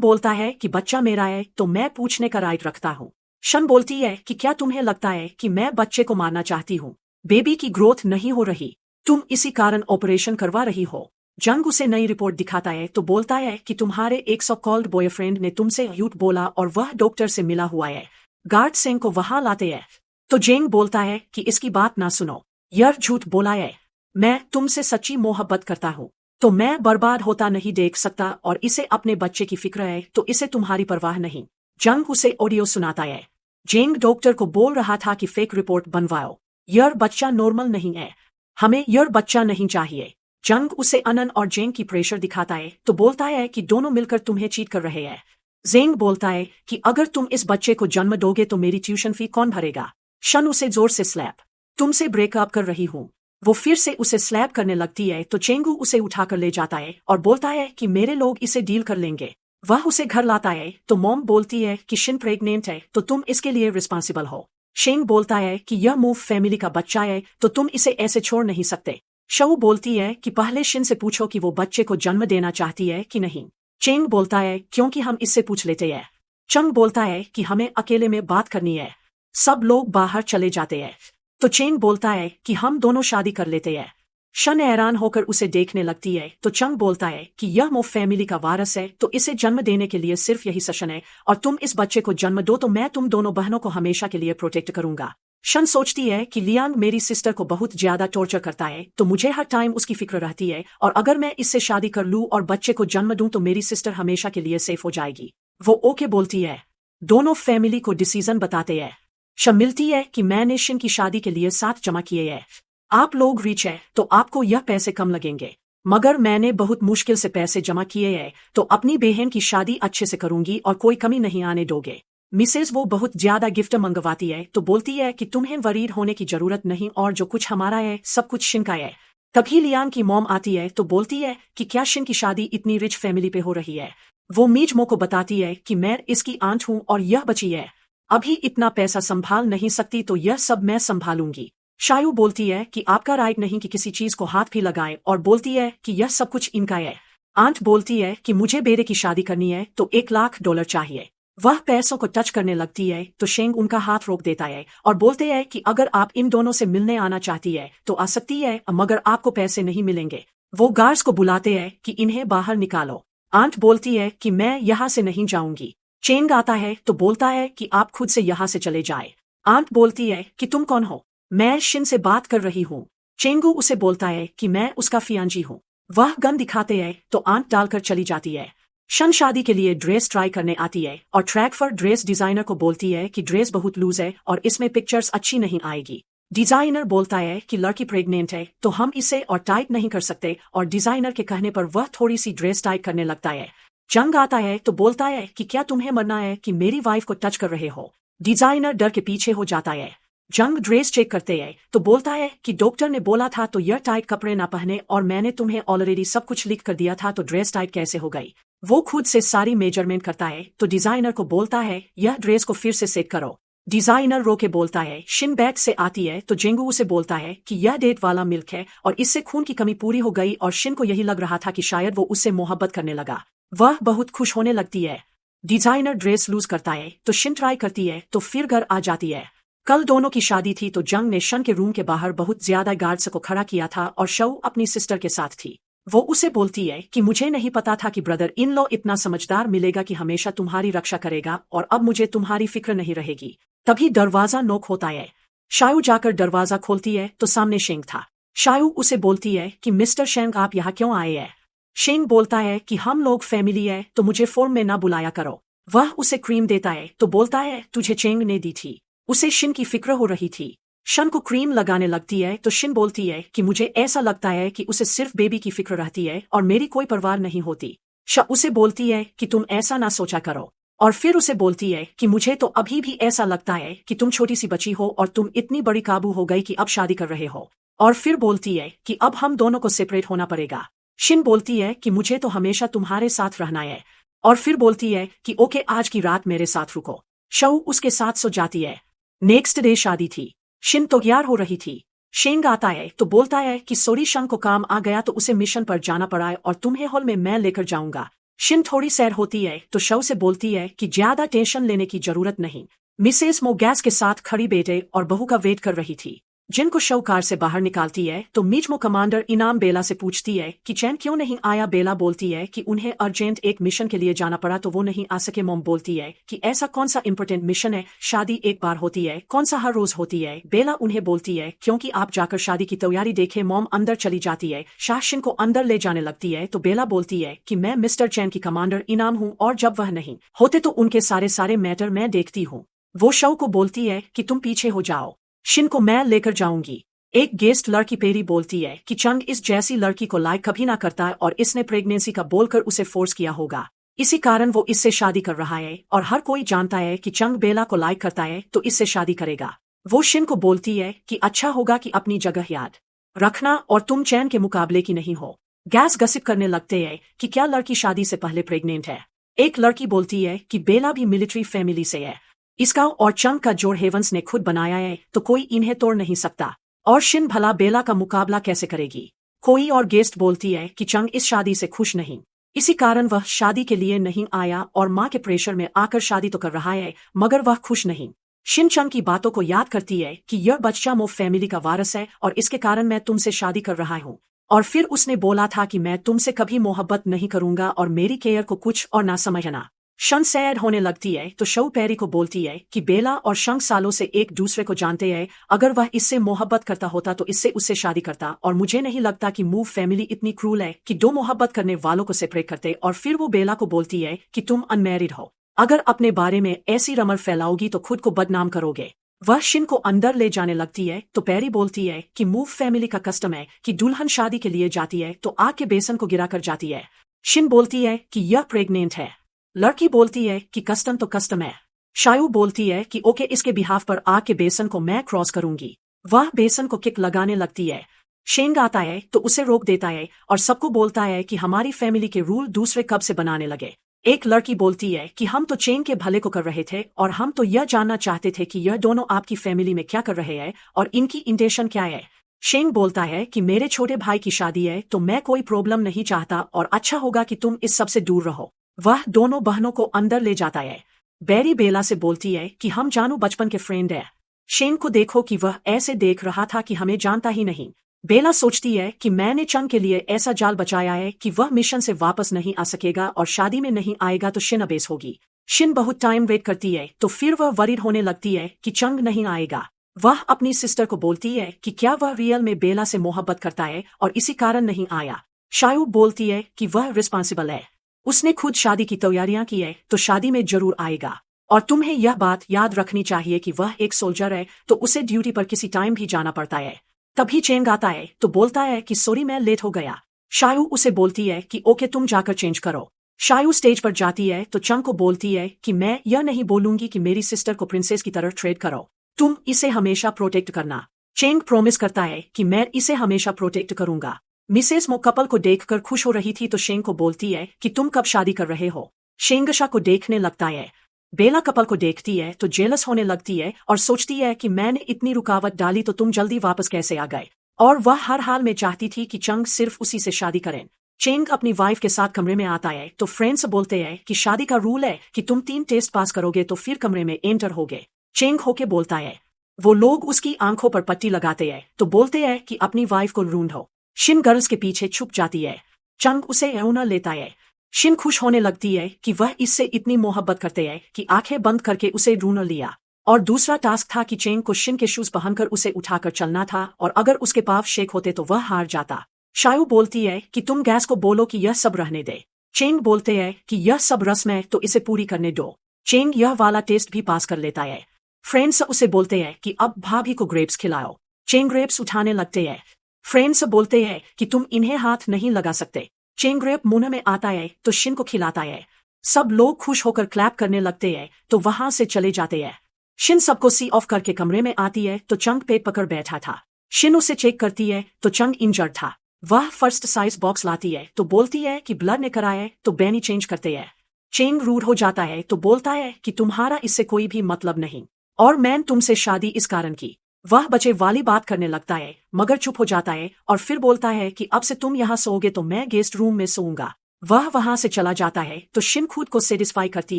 बोलता है कि बच्चा मेरा है तो मैं पूछने का राइट रखता हूँ। शन बोलती है कि क्या तुम्हें लगता है कि मैं बच्चे को मारना चाहती हूँ? बेबी की ग्रोथ नहीं हो रही, तुम इसी कारण ऑपरेशन करवा रही हो। जंग उसे नई रिपोर्ट दिखाता है तो बोलता है कि तुम्हारे एक सो कॉल्ड बॉयफ्रेंड ने तुमसे झूठ बोला और वह डॉक्टर से मिला हुआ है। गार्ड सिंह को वहां लाते हैं तो जेंग बोलता है कि इसकी बात ना सुनो, यह झूठ बोला है, मैं तुमसे सच्ची मोहब्बत करता हूँ तो मैं बर्बाद होता नहीं देख सकता और इसे अपने बच्चे की फिक्र है तो इसे तुम्हारी परवाह नहीं। जंग उसे ऑडियो सुनाता है। जेंग डॉक्टर को बोल रहा था कि फेक रिपोर्ट बनवाओ, यह बच्चा नॉर्मल नहीं है, हमें यह बच्चा नहीं चाहिए। जंग उसे अनन और जेंग की प्रेशर दिखाता है तो बोलता है कि दोनों मिलकर तुम्हें चीट कर रहे हैं। जेंग बोलता है कि अगर तुम इस बच्चे को जन्म दोगे तो मेरी ट्यूशन फी कौन भरेगा। शन उसे जोर से स्लैप, तुमसे ब्रेकअप कर रही हूँ। वो फिर से उसे स्लैप करने लगती है तो चेंगू उसे उठाकर ले जाता है और बोलता है कि मेरे लोग इसे डील कर लेंगे। वह उसे घर लाता है तो मॉम बोलती है कि शिन प्रेग्नेंट है तो तुम इसके लिए रिस्पॉन्सिबल हो। शेंग बोलता है कि यह मूव फैमिली का बच्चा है तो तुम इसे ऐसे छोड़ नहीं सकते। शऊ बोलती है कि पहले शिन से पूछो कि वो बच्चे को जन्म देना चाहती है कि नहीं। चेंग बोलता है क्योंकि हम इससे पूछ लेते हैं। चंग बोलता है कि हमें अकेले में बात करनी है। सब लोग बाहर चले जाते हैं तो चेंग बोलता है कि हम दोनों शादी कर लेते हैं। शन हैरान होकर उसे देखने लगती है तो चंग बोलता है कि यह मो फैमिली का वारस है तो इसे जन्म देने के लिए सिर्फ यही सेशन है और तुम इस बच्चे को जन्म दो तो मैं तुम दोनों बहनों को हमेशा के लिए प्रोटेक्ट करूंगा। शन सोचती है कि लियांग मेरी सिस्टर को बहुत ज्यादा टॉर्चर करता है तो मुझे हर टाइम उसकी फिक्र रहती है और अगर मैं इससे शादी कर लूं और बच्चे को जन्म दूं तो मेरी सिस्टर हमेशा के लिए सेफ हो जाएगी। वो ओके बोलती है। दोनों फैमिली को डिसीजन बताते हैं। शम मिलती है कि मैंने शिन की शादी के लिए 7 जमा किए हैं। आप लोग रिच है तो आपको यह पैसे कम लगेंगे, मगर मैंने बहुत मुश्किल से पैसे जमा किए हैं तो अपनी बहन की शादी अच्छे से करूंगी और कोई कमी नहीं आने दोगे। मिसेज वो बहुत ज्यादा गिफ्ट मंगवाती है तो बोलती है कि तुम्हें वरीड होने की जरूरत नहीं और जो कुछ हमारा है सब कुछ शिन का है। तभी लियांग की मॉम आती है तो बोलती है कि क्या शिन की शादी इतनी रिच फैमिली पे हो रही है। वो मीजमो को बताती है कि मैं इसकी आंट हूँ और यह बची है, अभी इतना पैसा संभाल नहीं सकती तो यह सब मैं संभालूंगी। शायू बोलती है कि आपका राइट नहीं कि किसी चीज को हाथ भी लगाए और बोलती है कि यह सब कुछ इनका है। आंट बोलती है कि मुझे बेटे की शादी करनी है तो $1,00,000 चाहिए। वह पैसों को टच करने लगती है तो शेंग उनका हाथ रोक देता है और बोलते हैं कि अगर आप इन दोनों से मिलने आना चाहती है तो आ सकती है मगर आपको पैसे नहीं मिलेंगे। वो गार्ड्स को बुलाते हैं कि इन्हें बाहर निकालो। आंट बोलती है कि मैं यहाँ से नहीं जाऊंगी। चेंग आता है तो बोलता है कि आप खुद से यहाँ से चले जाए। आंट बोलती है कि तुम कौन हो, मैं शिन से बात कर रही हूँ। चेंगू उसे बोलता है कि मैं उसका फियांजी हूँ। वह गन दिखाते हैं तो आंट डालकर चली जाती है। शन शादी के लिए ड्रेस ट्राई करने आती है और ट्रैक पर ड्रेस डिजाइनर को बोलती है कि ड्रेस बहुत लूज है और इसमें पिक्चर्स अच्छी नहीं आएगी। डिजाइनर बोलता है कि लड़की प्रेग्नेंट है तो हम इसे और टाइट नहीं कर सकते और डिजाइनर के कहने पर वह थोड़ी सी ड्रेस टाइट करने लगता है। जंग आता है तो बोलता है कि क्या तुम्हें मरना है कि मेरी वाइफ को टच कर रहे हो। डिजाइनर डर के पीछे हो जाता है। जंग ड्रेस चेक करते हैं तो बोलता है कि डॉक्टर ने बोला था तो यह टाइट कपड़े ना पहने और मैंने तुम्हें ऑलरेडी सब कुछ लिख कर दिया था तो ड्रेस टाइट कैसे हो गई। वो खुद से सारी मेजरमेंट करता है तो डिजाइनर को बोलता है यह ड्रेस को फिर से सेट करो। डिजाइनर रो के बोलता है। शिन बैग से आती है तो जेंगू उसे बोलता है कि यह डेट वाला मिल्क है और इससे खून की कमी पूरी हो गई और शिन को यही लग रहा था कि शायद वो उससे मोहब्बत करने लगा। वह बहुत खुश होने लगती है। डिजाइनर ड्रेस लूज करता है तो शिन ट्राई करती है तो फिर घर आ जाती है। कल दोनों की शादी थी तो जंग ने शन के रूम के बाहर बहुत ज्यादा गार्ड्स को खड़ा किया था और शऊ अपनी सिस्टर के साथ थी। वो उसे बोलती है कि मुझे नहीं पता था कि ब्रदर इन लॉ इतना समझदार मिलेगा कि हमेशा तुम्हारी रक्षा करेगा और अब मुझे तुम्हारी फिक्र नहीं रहेगी। तभी दरवाजा नोक होता है। शायू जाकर दरवाजा खोलती है तो सामने शेंग था। शायू उसे बोलती है कि मिस्टर शेंग आप यहाँ क्यों आए हैं। शेंग बोलता है कि हम लोग फैमिली है तो मुझे फॉर्म में ना बुलाया करो। वह उसे क्रीम देता है तो बोलता है तुझे चेंग ने दी थी। उसे शिन की फिक्र हो रही थी। शन को क्रीम लगाने लगती है तो शिन बोलती है कि मुझे ऐसा लगता है कि उसे सिर्फ बेबी की फिक्र रहती है और मेरी कोई परवाह नहीं होती। श उसे बोलती है कि तुम ऐसा ना सोचा करो और फिर उसे बोलती है कि मुझे तो अभी भी ऐसा लगता है कि तुम छोटी सी बच्ची हो और तुम इतनी बड़ी काबू हो गई कि अब शादी कर रहे हो। और फिर बोलती है कि अब हम दोनों को सेपरेट होना पड़ेगा। शिन बोलती है कि मुझे तो हमेशा तुम्हारे साथ रहना है। और फिर बोलती है कि ओके, आज की रात मेरे साथ रुको। शऊ उसके साथ सो जाती है। नेक्स्ट डे शादी थी। शिन तो तैयार हो रही थी। शेंग आता है तो बोलता है कि सॉरी शंग को काम आ गया तो उसे मिशन पर जाना पड़ा है और तुम्हें हॉल में मैं लेकर जाऊंगा। शिन थोड़ी सैर होती है तो शव से बोलती है कि ज्यादा टेंशन लेने की जरूरत नहीं। मिसेस मो गैस के साथ खड़ी बेटे और बहू का वेट कर रही थी। जिनको शव कार से बाहर निकालती है तो मीचमो कमांडर इनाम बेला से पूछती है कि चैन क्यों नहीं आया। बेला बोलती है कि उन्हें अर्जेंट एक मिशन के लिए जाना पड़ा तो वो नहीं आ सके। मोम बोलती है कि ऐसा कौन सा इंपॉर्टेंट मिशन है, शादी एक बार होती है, कौन सा हर रोज होती है। बेला उन्हें बोलती है क्योंकि आप जाकर शादी की तैयारी देखे। मोम अंदर चली जाती है। शाशिन को अंदर ले जाने लगती है तो बेला बोलती है कि मैं मिस्टर चैन की कमांडर इनाम हूँ और जब वह नहीं होते तो उनके सारे मैटर मैं देखती हूँ। वो शव को बोलती है कि तुम पीछे हो जाओ, शिन को मैं लेकर जाऊंगी। एक गेस्ट लड़की पेरी बोलती है कि चंग इस जैसी लड़की को लाइक कभी ना करता है और इसने प्रेगनेंसी का बोलकर उसे फोर्स किया होगा, इसी कारण वो इससे शादी कर रहा है। और हर कोई जानता है कि चंग बेला को लाइक करता है तो इससे शादी करेगा। वो शिन को बोलती है कि अच्छा होगा कि अपनी जगह याद रखना और तुम चैन के मुकाबले की नहीं हो। गैस गसिप करने लगते हैं कि क्या लड़की शादी से पहले प्रेग्नेंट है। एक लड़की बोलती है कि बेला भी मिलिट्री फैमिली से है, इसका और चंग का जोड़ हेवंस ने खुद बनाया है तो कोई इन्हें तोड़ नहीं सकता। और शिन भला बेला का मुकाबला कैसे करेगी। कोई और गेस्ट बोलती है कि चंग इस शादी से खुश नहीं, इसी कारण वह शादी के लिए नहीं आया और माँ के प्रेशर में आकर शादी तो कर रहा है मगर वह खुश नहीं। शिन चंग की बातों को याद करती है कि यह बच्चा मो फैमिली का वारिस है और इसके कारण मैं तुमसे शादी कर रहा हूँ। और फिर उसने बोला था कि मैं तुमसे कभी मोहब्बत नहीं करूंगा और मेरी केयर को कुछ और ना समझना। शन सैड होने लगती है तो शऊ पैरी को बोलती है कि बेला और शंग सालों से एक दूसरे को जानते हैं, अगर वह इससे मोहब्बत करता होता तो इससे उससे शादी करता और मुझे नहीं लगता कि मूव फैमिली इतनी क्रूल है कि दो मोहब्बत करने वालों को सेपरेट करते। और फिर वो बेला को बोलती है कि तुम अनमैरिड हो, अगर अपने बारे में ऐसी रमर फैलाओगी तो खुद को बदनाम करोगे। वह शिन को अंदर ले जाने लगती है तो पैरी बोलती है कि मूव फैमिली का कस्टम है कि दुल्हन शादी के लिए जाती है तो आग के बेसन को गिरा कर जाती है। शिन बोलती है कि यह प्रेग्नेंट है। लड़की बोलती है कि कस्टम तो कस्टम है। शायू बोलती है कि ओके, इसके बिहाफ पर आग के बेसन को मैं क्रॉस करूंगी। वह बेसन को किक लगाने लगती है। शेंग आता है तो उसे रोक देता है और सबको बोलता है कि हमारी फैमिली के रूल दूसरे कब से बनाने लगे। एक लड़की बोलती है कि हम तो चेंग के भले को कर रहे थे और हम तो यह जानना चाहते थे कि यह दोनों आपकी फैमिली में क्या कर रहे हैं और इनकी इंटेंशन क्या है। शेंग बोलता है कि मेरे छोटे भाई की शादी है तो मैं कोई प्रॉब्लम नहीं चाहता और अच्छा होगा कि तुम इस सब से दूर रहो। वह दोनों बहनों को अंदर ले जाता है। बेरी बेला से बोलती है कि हम जानू बचपन के फ्रेंड है। शेंग को देखो कि वह ऐसे देख रहा था कि हमें जानता ही नहीं। बेला सोचती है कि मैंने चंग के लिए ऐसा जाल बचाया है कि वह मिशन से वापस नहीं आ सकेगा और शादी में नहीं आएगा तो शिन अबेस होगी। शिन बहुत टाइम वेट करती है तो फिर वह वरीड होने लगती है कि चंग नहीं आएगा। वह अपनी सिस्टर को बोलती है कि क्या वह रियल में बेला से मोहब्बत करता है और इसी कारण नहीं आया। शायू बोलती है कि वह रिस्पॉन्सिबल है, उसने खुद शादी की तैयारियां की है तो शादी में जरूर आएगा। और तुम्हें यह बात याद रखनी चाहिए कि वह एक सोल्जर है तो उसे ड्यूटी पर किसी टाइम भी जाना पड़ता है। तभी चेंग आता है तो बोलता है कि सॉरी मैं लेट हो गया। शायू उसे बोलती है कि ओके तुम जाकर चेंज करो। शायू स्टेज पर जाती है तो चंग को बोलती है कि मैं यह नहीं बोलूंगी कि मेरी सिस्टर को प्रिंसेस की तरह ट्रेड करो, तुम इसे हमेशा प्रोटेक्ट करना। चेंग प्रॉमिस करता है कि मैं इसे हमेशा प्रोटेक्ट करूंगा। मिसेस मो कपल को देखकर खुश हो रही थी तो शेंग को बोलती है कि तुम कब शादी कर रहे हो। शेंगशा को देखने लगता है। बेला कपल को देखती है तो जेलस होने लगती है और सोचती है कि मैंने इतनी रुकावट डाली तो तुम जल्दी वापस कैसे आ गए। और वह हर हाल में चाहती थी कि चंग सिर्फ उसी से शादी करें। चेंग अपनी वाइफ के साथ कमरे में आता है तो फ्रेंड्स बोलते हैं कि शादी का रूल है कि तुम 3 टेस्ट पास करोगे तो फिर कमरे में एंटर होगे। चेंग होके बोलता है। वो लोग उसकी आंखों पर पट्टी लगाते हैं तो बोलते हैं कि अपनी वाइफ को ढूंढो। शिन गर्ल्स के पीछे छुप जाती है। चंग उसे ऐना लेता है। शिन खुश होने लगती है कि वह इससे इतनी मोहब्बत करते हैं कि आंखें बंद करके उसे ढूंढ लिया। और दूसरा टास्क था कि चेंग को शिन के शूज पहनकर उसे उठाकर चलना था और अगर उसके पाव शेक होते तो वह हार जाता। शायू बोलती है कि तुम गैस को बोलो कि यह सब रहने दे। चेंग बोलते हैं कि यह सब रस्म है तो इसे पूरी करने दो। चेंग यह वाला टेस्ट भी पास कर लेता है। फ्रेंड्स उसे बोलते हैं कि अब भाभी को ग्रेप्स खिलाओ। चेंग ग्रेप्स उठाने लगते हैं। फ्रेंड्स बोलते हैं कि तुम इन्हें हाथ नहीं लगा सकते। चेंग ग्रेप मुंह में आता है तो शिन को खिलाता है। सब लोग खुश होकर क्लैप करने लगते हैं तो वहां से चले जाते हैं। शिन सबको सी ऑफ करके कमरे में आती है तो चंग पेट पकड़ बैठा था। शिन उसे चेक करती है तो चंग इंजर्ड था। वह फर्स्ट साइज बॉक्स लाती है तो बोलती है कि ब्लड ने कराया है तो बैनी चेंज करते हैं। चेंग रूड हो जाता है तो बोलता है कि तुम्हारा इससे कोई भी मतलब नहीं और मैं तुमसे शादी इस कारण की। वह बचे वाली बात करने लगता है मगर चुप हो जाता है और फिर बोलता है कि अब से तुम यहाँ सोओगे तो मैं गेस्ट रूम में सोऊंगा। वह वहां से चला जाता है तो शिन खुद को सेटिस्फाई करती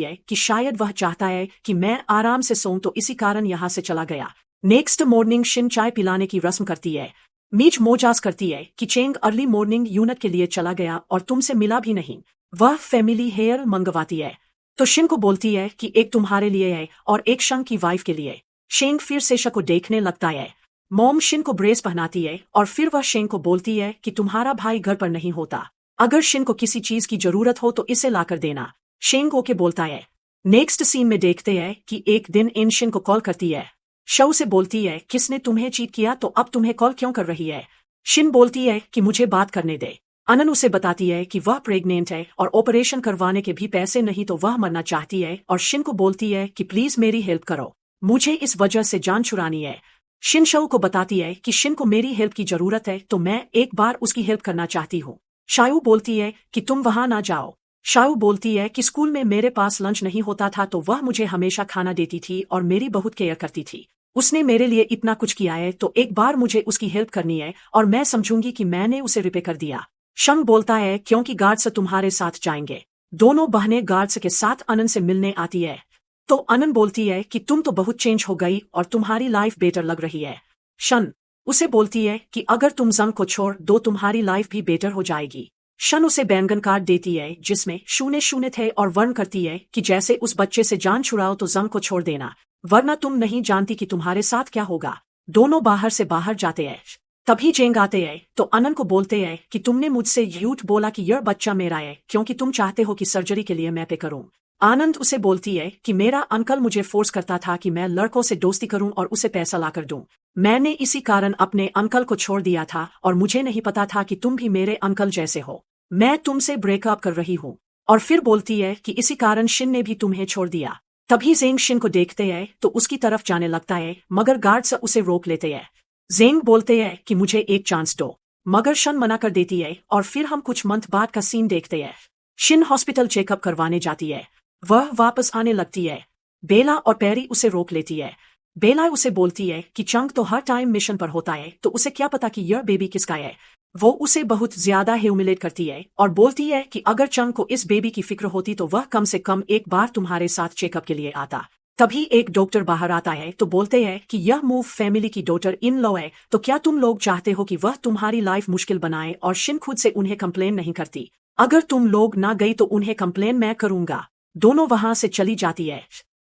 है कि शायद वह चाहता है कि मैं आराम से सोऊं तो इसी कारण यहाँ से चला गया। नेक्स्ट मॉर्निंग शिन चाय पिलाने की रस्म करती है। मीच मोजास करती है कि चेंग अर्ली मॉर्निंग यूनिट के लिए चला गया और तुमसे मिला भी नहीं। वह फैमिली हेयर मंगवाती है तो शिन को बोलती है कि एक तुम्हारे लिए है और एक शंग की वाइफ के लिए। शेंग फिर से शक को देखने लगता है। मॉम शिन को ब्रेस पहनाती है और फिर वह शेंग को बोलती है कि तुम्हारा भाई घर पर नहीं होता, अगर शिन को किसी चीज की जरूरत हो तो इसे लाकर देना। शेंग ओके बोलता है। नेक्स्ट सीन में देखते हैं कि एक दिन इन शिन को कॉल करती है। शव से बोलती है किसने तुम्हें चीट किया तो अब तुम्हें कॉल क्यों कर रही है। शिन बोलती है कि मुझे बात करने दे। अनन उसे बताती है कि वह प्रेग्नेंट है और ऑपरेशन करवाने के भी पैसे नहीं तो वह मरना चाहती है और शिन को बोलती है कि प्लीज मेरी हेल्प करो, मुझे इस वजह से जान छुड़ानी है। शिन शव को बताती है कि शिन को मेरी हेल्प की जरूरत है तो मैं एक बार उसकी हेल्प करना चाहती हूँ। शायू बोलती है कि तुम वहां ना जाओ। शायू बोलती है कि स्कूल में मेरे पास लंच नहीं होता था तो वह मुझे हमेशा खाना देती थी और मेरी बहुत केयर करती थी। उसने मेरे लिए इतना कुछ किया है तो एक बार मुझे उसकी हेल्प करनी है और मैं समझूंगी कि मैंने उसे रिपे कर दिया। शंग बोलता है क्योंकि गार्ड्स तुम्हारे साथ जाएंगे। दोनों बहनें गार्ड्स के साथ अनन से मिलने आती है तो अनन बोलती है कि तुम तो बहुत चेंज हो गई और तुम्हारी लाइफ बेटर लग रही है। शन उसे बोलती है कि अगर तुम जंग को छोड़ दो तुम्हारी लाइफ भी बेटर हो जाएगी। शन उसे बैंगन कार्ड देती है जिसमें 0-0 थे और वर्ण करती है कि जैसे उस बच्चे से जान छुड़ाओ तो जंग को छोड़ देना, वरना तुम नहीं जानती कि तुम्हारे साथ क्या होगा। दोनों बाहर से बाहर जाते हैं। तभी चेंग आते हैं तो अनन को बोलते हैं कि तुमने मुझसे झूठ बोला कि यह बच्चा मेरा है क्योंकि तुम चाहते हो कि सर्जरी के लिए मैं पे करूं। आनंद उसे बोलती है कि मेरा अंकल मुझे फोर्स करता था कि मैं लड़कों से दोस्ती करूं और उसे पैसा लाकर दूं। मैंने इसी कारण अपने अंकल को छोड़ दिया था और मुझे नहीं पता था कि तुम भी मेरे अंकल जैसे हो। मैं तुमसे ब्रेकअप कर रही हूँ। और फिर बोलती है कि इसी कारण शिन ने भी तुम्हें छोड़ दिया। तभी जेंग शिन को देखते हैं तो उसकी तरफ जाने लगता है मगर गार्ड्स उसे रोक लेते हैं। जेंग बोलते हैं कि मुझे एक चांस दो, मगर शन मना कर देती है और फिर हम कुछ मंथ बाद का सीन देखते हैं। शिन हॉस्पिटल चेकअप करवाने जाती है। वह वापस आने लगती है। बेला और पैरी उसे रोक लेती है। बेला उसे बोलती है कि चंग तो हर टाइम मिशन पर होता है तो उसे क्या पता कि यह बेबी किसका है। वो उसे बहुत ज्यादा ह्यूमिलेट करती है और बोलती है कि अगर चंग को इस बेबी की फिक्र होती तो वह कम से कम एक बार तुम्हारे साथ चेकअप के लिए आता। तभी एक डॉक्टर बाहर आता है तो बोलते हैं कि यह मूव फैमिली की डॉटर इन लॉ है तो क्या तुम लोग चाहते हो कि वह तुम्हारी लाइफ मुश्किल बनाए। और शिन खुद से उन्हें कंप्लेन नहीं करती। अगर तुम लोग ना गई तो उन्हें कंप्लेन मैं करूंगा। दोनों वहां से चली जाती है।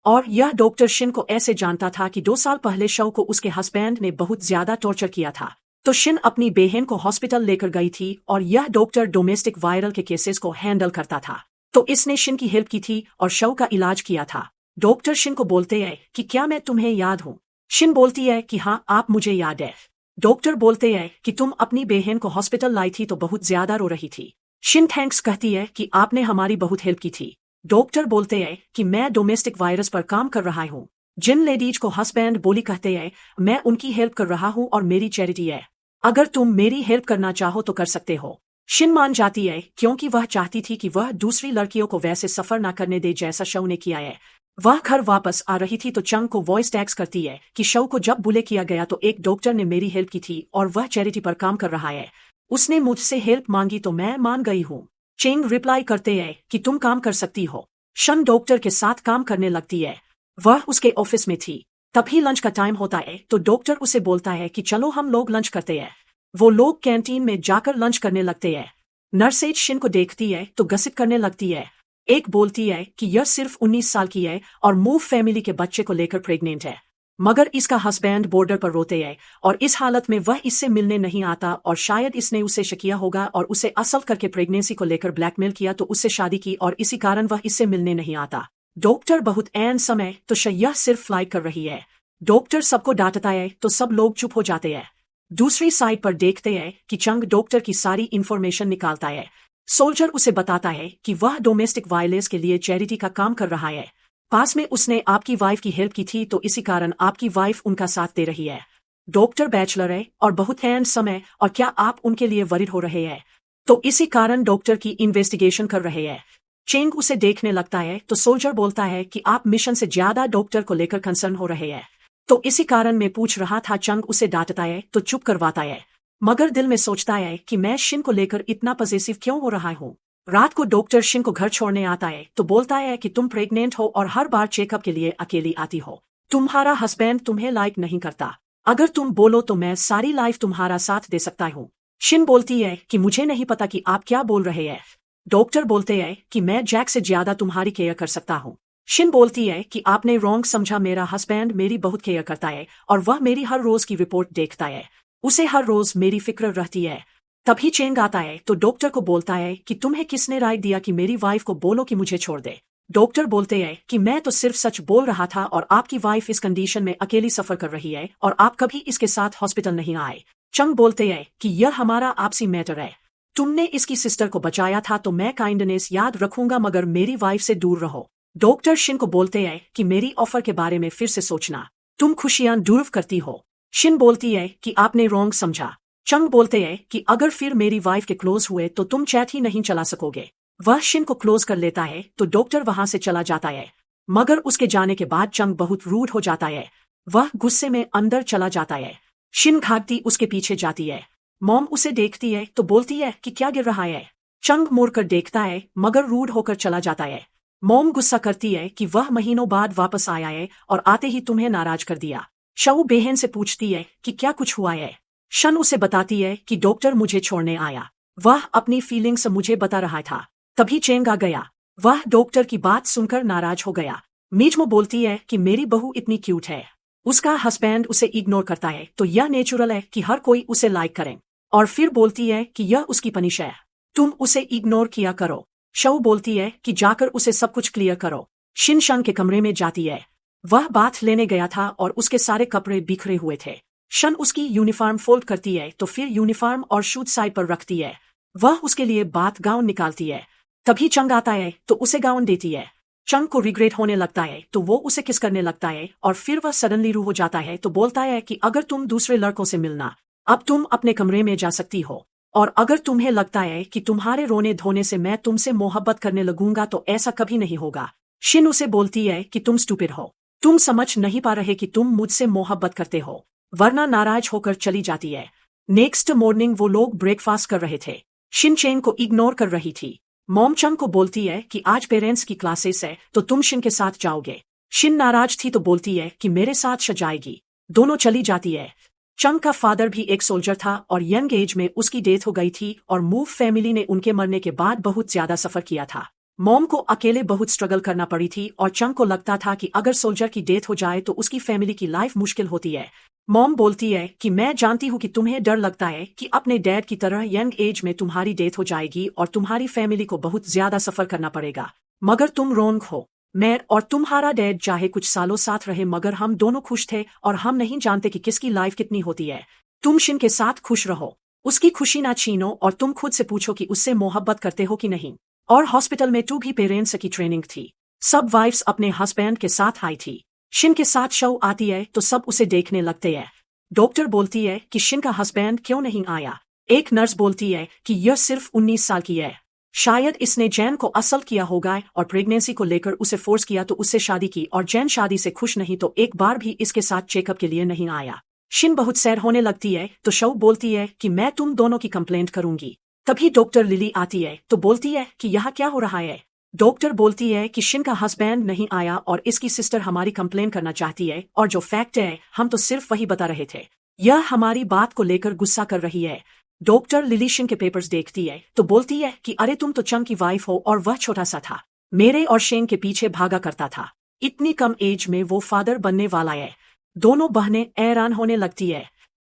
और यह डॉक्टर शिन को ऐसे जानता था कि 2 साल पहले शव को उसके हस्बैंड ने बहुत ज्यादा टॉर्चर किया था तो शिन अपनी बहन को हॉस्पिटल लेकर गई थी और यह डॉक्टर डोमेस्टिक वायरल के केसेस को हैंडल करता था तो इसने शिन की हेल्प की थी और शव का इलाज किया था। डॉक्टर शिन को बोलते हैं कि क्या मैं तुम्हें याद हूँ। शिन बोलती है कि हाँ आप मुझे याद है। डॉक्टर बोलते हैं कि तुम अपनी बहन को हॉस्पिटल लाई थी तो बहुत ज्यादा रो रही थी। शिन थैंक्स कहती है कि आपने हमारी बहुत हेल्प की थी। डॉक्टर बोलते हैं कि मैं डोमेस्टिक वायरस पर काम कर रहा हूँ। जिन लेडीज को हस्बैंड बोली कहते हैं मैं उनकी हेल्प कर रहा हूँ और मेरी चैरिटी है, अगर तुम मेरी हेल्प करना चाहो तो कर सकते हो। शिन मान जाती है क्योंकि वह चाहती थी कि वह दूसरी लड़कियों को वैसे सफर ना करने दे जैसा शव ने किया है। वह घर वापस आ रही थी तो चंग को वॉइस टैक्स करती है कि शव को जब बुले किया गया तो एक डॉक्टर ने मेरी हेल्प की थी और वह चैरिटी पर काम कर रहा है। उसने मुझसे हेल्प मांगी तो मैं मान गई हूँ। चेंग रिप्लाई करते हैं कि तुम काम कर सकती हो। शन डॉक्टर के साथ काम करने लगती है। वह उसके ऑफिस में थी। तभी लंच का टाइम होता है तो डॉक्टर उसे बोलता है कि चलो हम लोग लंच करते हैं। वो लोग कैंटीन में जाकर लंच करने लगते हैं। नर्सेज शिन को देखती है तो गसिप करने लगती है। एक बोलती है कि यह सिर्फ 19 साल की है और मूव फैमिली के बच्चे को लेकर प्रेग्नेंट है, मगर इसका हस्बैंड बॉर्डर पर रोते हैं और इस हालत में वह इससे मिलने नहीं आता और शायद इसने उसे शकिया होगा और उसे असल करके प्रेगनेंसी को लेकर ब्लैकमेल किया तो उससे शादी की और इसी कारण वह इससे मिलने नहीं आता। डॉक्टर बहुत ऐन समय तो यह सिर्फ फ्लाइट कर रही है। डॉक्टर सबको डांटता है तो सब लोग चुप हो जाते हैं। दूसरी साइड पर देखते हैं कि चंग डॉक्टर की सारी इंफॉर्मेशन निकालता है। सोल्जर उसे बताता है कि वह डोमेस्टिक वायलेंस के लिए चैरिटी का काम कर रहा है। पास में उसने आपकी वाइफ की हेल्प की थी तो इसी कारण आपकी वाइफ उनका साथ दे रही है। डॉक्टर बैचलर है और बहुत हैंडसम है और क्या आप उनके लिए वरीड हो रहे हैं? तो इसी कारण डॉक्टर की इन्वेस्टिगेशन कर रहे हैं। चेंग उसे देखने लगता है तो सोल्जर बोलता है कि आप मिशन से ज्यादा डॉक्टर को लेकर कंसर्न हो रहे हैं। तो इसी कारण मैं पूछ रहा था। चंग उसे डांटता है तो चुप करवाता है, मगर दिल में सोचता है कि मैं शिन को लेकर इतना पॉसेसिव क्यों हो रहा हूँ। रात को डॉक्टर शिन को घर छोड़ने आता है तो बोलता है कि तुम प्रेग्नेंट हो और हर बार चेकअप के लिए अकेली आती हो। तुम्हारा हस्बैंड तुम्हें लाइक नहीं करता। अगर तुम बोलो तो मैं सारी लाइफ तुम्हारा साथ दे सकता हूँ। शिन बोलती है कि मुझे नहीं पता कि आप क्या बोल रहे हैं। डॉक्टर बोलते हैं कि मैं जैक से ज्यादा तुम्हारी केयर कर सकता हूँ। शिन बोलती है कि आपने रॉन्ग समझा, मेरा हस्बैंड मेरी बहुत केयर करता है और वह मेरी हर रोज की रिपोर्ट देखता है। उसे हर रोज मेरी फिक्र रहती है। तभी चेंग आता है तो डॉक्टर को बोलता है कि तुम्हें किसने राय दिया कि मेरी वाइफ को बोलो कि मुझे छोड़ दे। डॉक्टर बोलते हैं कि मैं तो सिर्फ सच बोल रहा था और आपकी वाइफ इस कंडीशन में अकेली सफर कर रही है और आप कभी इसके साथ हॉस्पिटल नहीं आए। चंग बोलते हैं कि यह हमारा आपसी मैटर है। तुमने इसकी सिस्टर को बचाया था तो मैं काइंडनेस याद रखूंगा, मगर मेरी वाइफ से दूर रहो। डॉक्टर शिन को बोलते हैं कि मेरी ऑफर के बारे में फिर से सोचना, तुम खुशियां डिजर्व करती हो। शिन बोलती है कि आपने रॉन्ग समझा। चंग बोलते हैं कि अगर फिर मेरी वाइफ के क्लोज हुए तो तुम चैट ही नहीं चला सकोगे। वह शिन को क्लोज कर लेता है तो डॉक्टर वहां से चला जाता है, मगर उसके जाने के बाद चंग बहुत रूड हो जाता है। वह गुस्से में अंदर चला जाता है। शिन भागती उसके पीछे जाती है। मॉम उसे देखती है तो बोलती है कि क्या गिर रहा है। चंग मुड़कर देखता है मगर रूड होकर चला जाता है। मॉम गुस्सा करती है कि वह महीनों बाद वापस आया है और आते ही तुम्हें नाराज कर दिया। शऊ बहन से पूछती है कि क्या कुछ हुआ है। शन उसे बताती है कि डॉक्टर मुझे छोड़ने आया। वह अपनी फीलिंग्स मुझे बता रहा था। तभी चेंग आ गया। वह डॉक्टर की बात सुनकर नाराज हो गया। मीचमो बोलती है कि मेरी बहू इतनी क्यूट है, उसका हस्बैंड उसे इग्नोर करता है तो यह नेचुरल है कि हर कोई उसे लाइक करे। और फिर बोलती है कि यह उसकी पनिश है, तुम उसे इग्नोर किया करो। शऊ बोलती है कि जाकर उसे सब कुछ क्लियर करो। शिन शन के कमरे में जाती है। वह बाथ लेने गया था और उसके सारे कपड़े बिखरे हुए थे। शन उसकी यूनिफॉर्म फोल्ड करती है तो फिर यूनिफॉर्म और शूज साइड पर रखती है। वह उसके लिए बाथ गाउन निकालती है। तभी चंग आता है तो उसे गाउन देती है। चंग को रिग्रेट होने लगता है तो वो उसे किस करने लगता है और फिर वह सडनली रू हो जाता है तो बोलता है कि अगर तुम दूसरे लड़कों से मिलना, अब तुम अपने कमरे में जा सकती हो। और अगर तुम्हें लगता है कि तुम्हारे रोने धोने से मैं तुमसे मोहब्बत करने लगूंगा तो ऐसा कभी नहीं होगा। शिन उसे बोलती है कि तुम स्टूपिड हो, तुम समझ नहीं पा रहे कि तुम मुझसे मोहब्बत करते हो, वरना नाराज होकर चली जाती है। नेक्स्ट मॉर्निंग वो लोग ब्रेकफास्ट कर रहे थे। शिन चेंग को इग्नोर कर रही थी। मॉम चंग को बोलती है कि आज पेरेंट्स की क्लासेस है तो तुम शिन के साथ जाओगे। शिन नाराज थी तो बोलती है कि मेरे साथ सजाएगी। दोनों चली जाती है। चंग का फादर भी एक सोल्जर था और यंग एज में उसकी डेथ हो गई थी और मूव फैमिली ने उनके मरने के बाद बहुत ज्यादा सफर किया था। मॉम को अकेले बहुत स्ट्रगल करना पड़ी थी और चंग को लगता था कि अगर सोल्जर की डेथ हो जाए तो उसकी फैमिली की लाइफ मुश्किल होती है। मॉम बोलती है कि मैं जानती हूँ कि तुम्हें डर लगता है कि अपने डैड की तरह यंग एज में तुम्हारी डेथ हो जाएगी और तुम्हारी फैमिली को बहुत ज्यादा सफर करना पड़ेगा, मगर तुम रॉन्ग हो। मैं और तुम्हारा डैड चाहे कुछ सालों साथ रहे मगर हम दोनों खुश थे और हम नहीं जानते कि किसकी लाइफ कितनी होती है। तुम शिन के साथ खुश रहो, उसकी खुशी ना छीनो और तुम खुद से पूछो कि उससे मोहब्बत करते हो कि नहीं। और हॉस्पिटल में टू भी पेरेंट्स की ट्रेनिंग थी। सब वाइफ्स अपने हस्बैंड के साथ आई थी। शिन के साथ शव आती है तो सब उसे देखने लगते हैं। डॉक्टर बोलती है कि शिन का हस्बैंड क्यों नहीं आया। एक नर्स बोलती है कि यह सिर्फ 19 साल की है, शायद इसने जैन को असल्ट किया होगा और प्रेगनेंसी को लेकर उसे फोर्स किया तो उससे शादी की और जैन शादी से खुश नहीं तो एक बार भी इसके साथ चेकअप के लिए नहीं आया। शिन बहुत सैड होने लगती है तो शव बोलती है कि मैं तुम दोनों की कंप्लेंट करूंगी। तभी डॉक्टर लिली आती है तो बोलती है कि यहाँ क्या हो रहा है। डॉक्टर बोलती है कि शिन का हस्बैंड नहीं आया और इसकी सिस्टर हमारी कंप्लेन करना चाहती है और जो फैक्ट है हम तो सिर्फ वही बता रहे थे। यह हमारी बात को लेकर गुस्सा कर रही है। डॉक्टर लिली शिन के पेपर्स देखती है तो बोलती है कि अरे तुम तो चंग की वाइफ हो और वह छोटा सा था, मेरे और शेंग के पीछे भागा करता था, इतनी कम एज में वो फादर बनने वाला है। दोनों बहनें हैरान होने लगती है।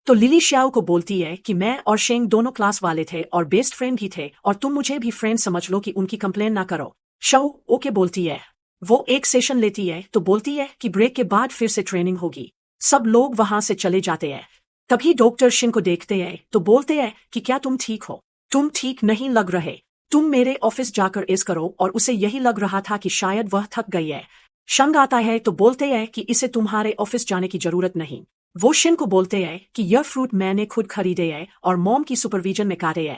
तो लिली श्याओ को बोलती है कि मैं और शेंग दोनों क्लास वाले थे और बेस्ट फ्रेंड भी थे और तुम मुझे भी फ्रेंड समझ लो कि उनकी कंप्लेन ना करो। शाओ ओके बोलती है। वो एक सेशन लेती है तो बोलती है कि ब्रेक के बाद फिर से ट्रेनिंग होगी। सब लोग वहां से चले जाते हैं। तभी डॉक्टर शिन को देखते हैं तो बोलते हैं कि क्या तुम ठीक हो, तुम ठीक नहीं लग रहे, तुम मेरे ऑफिस जाकर इस करो। और उसे यही लग रहा था कि शायद वह थक गई है। शंग आता है तो बोलते हैं कि इसे तुम्हारे ऑफिस जाने की जरूरत नहीं। वो शिन को बोलते हैं कि यह फ्रूट मैंने खुद खरीदे है और मॉम की सुपरविजन में काटे है,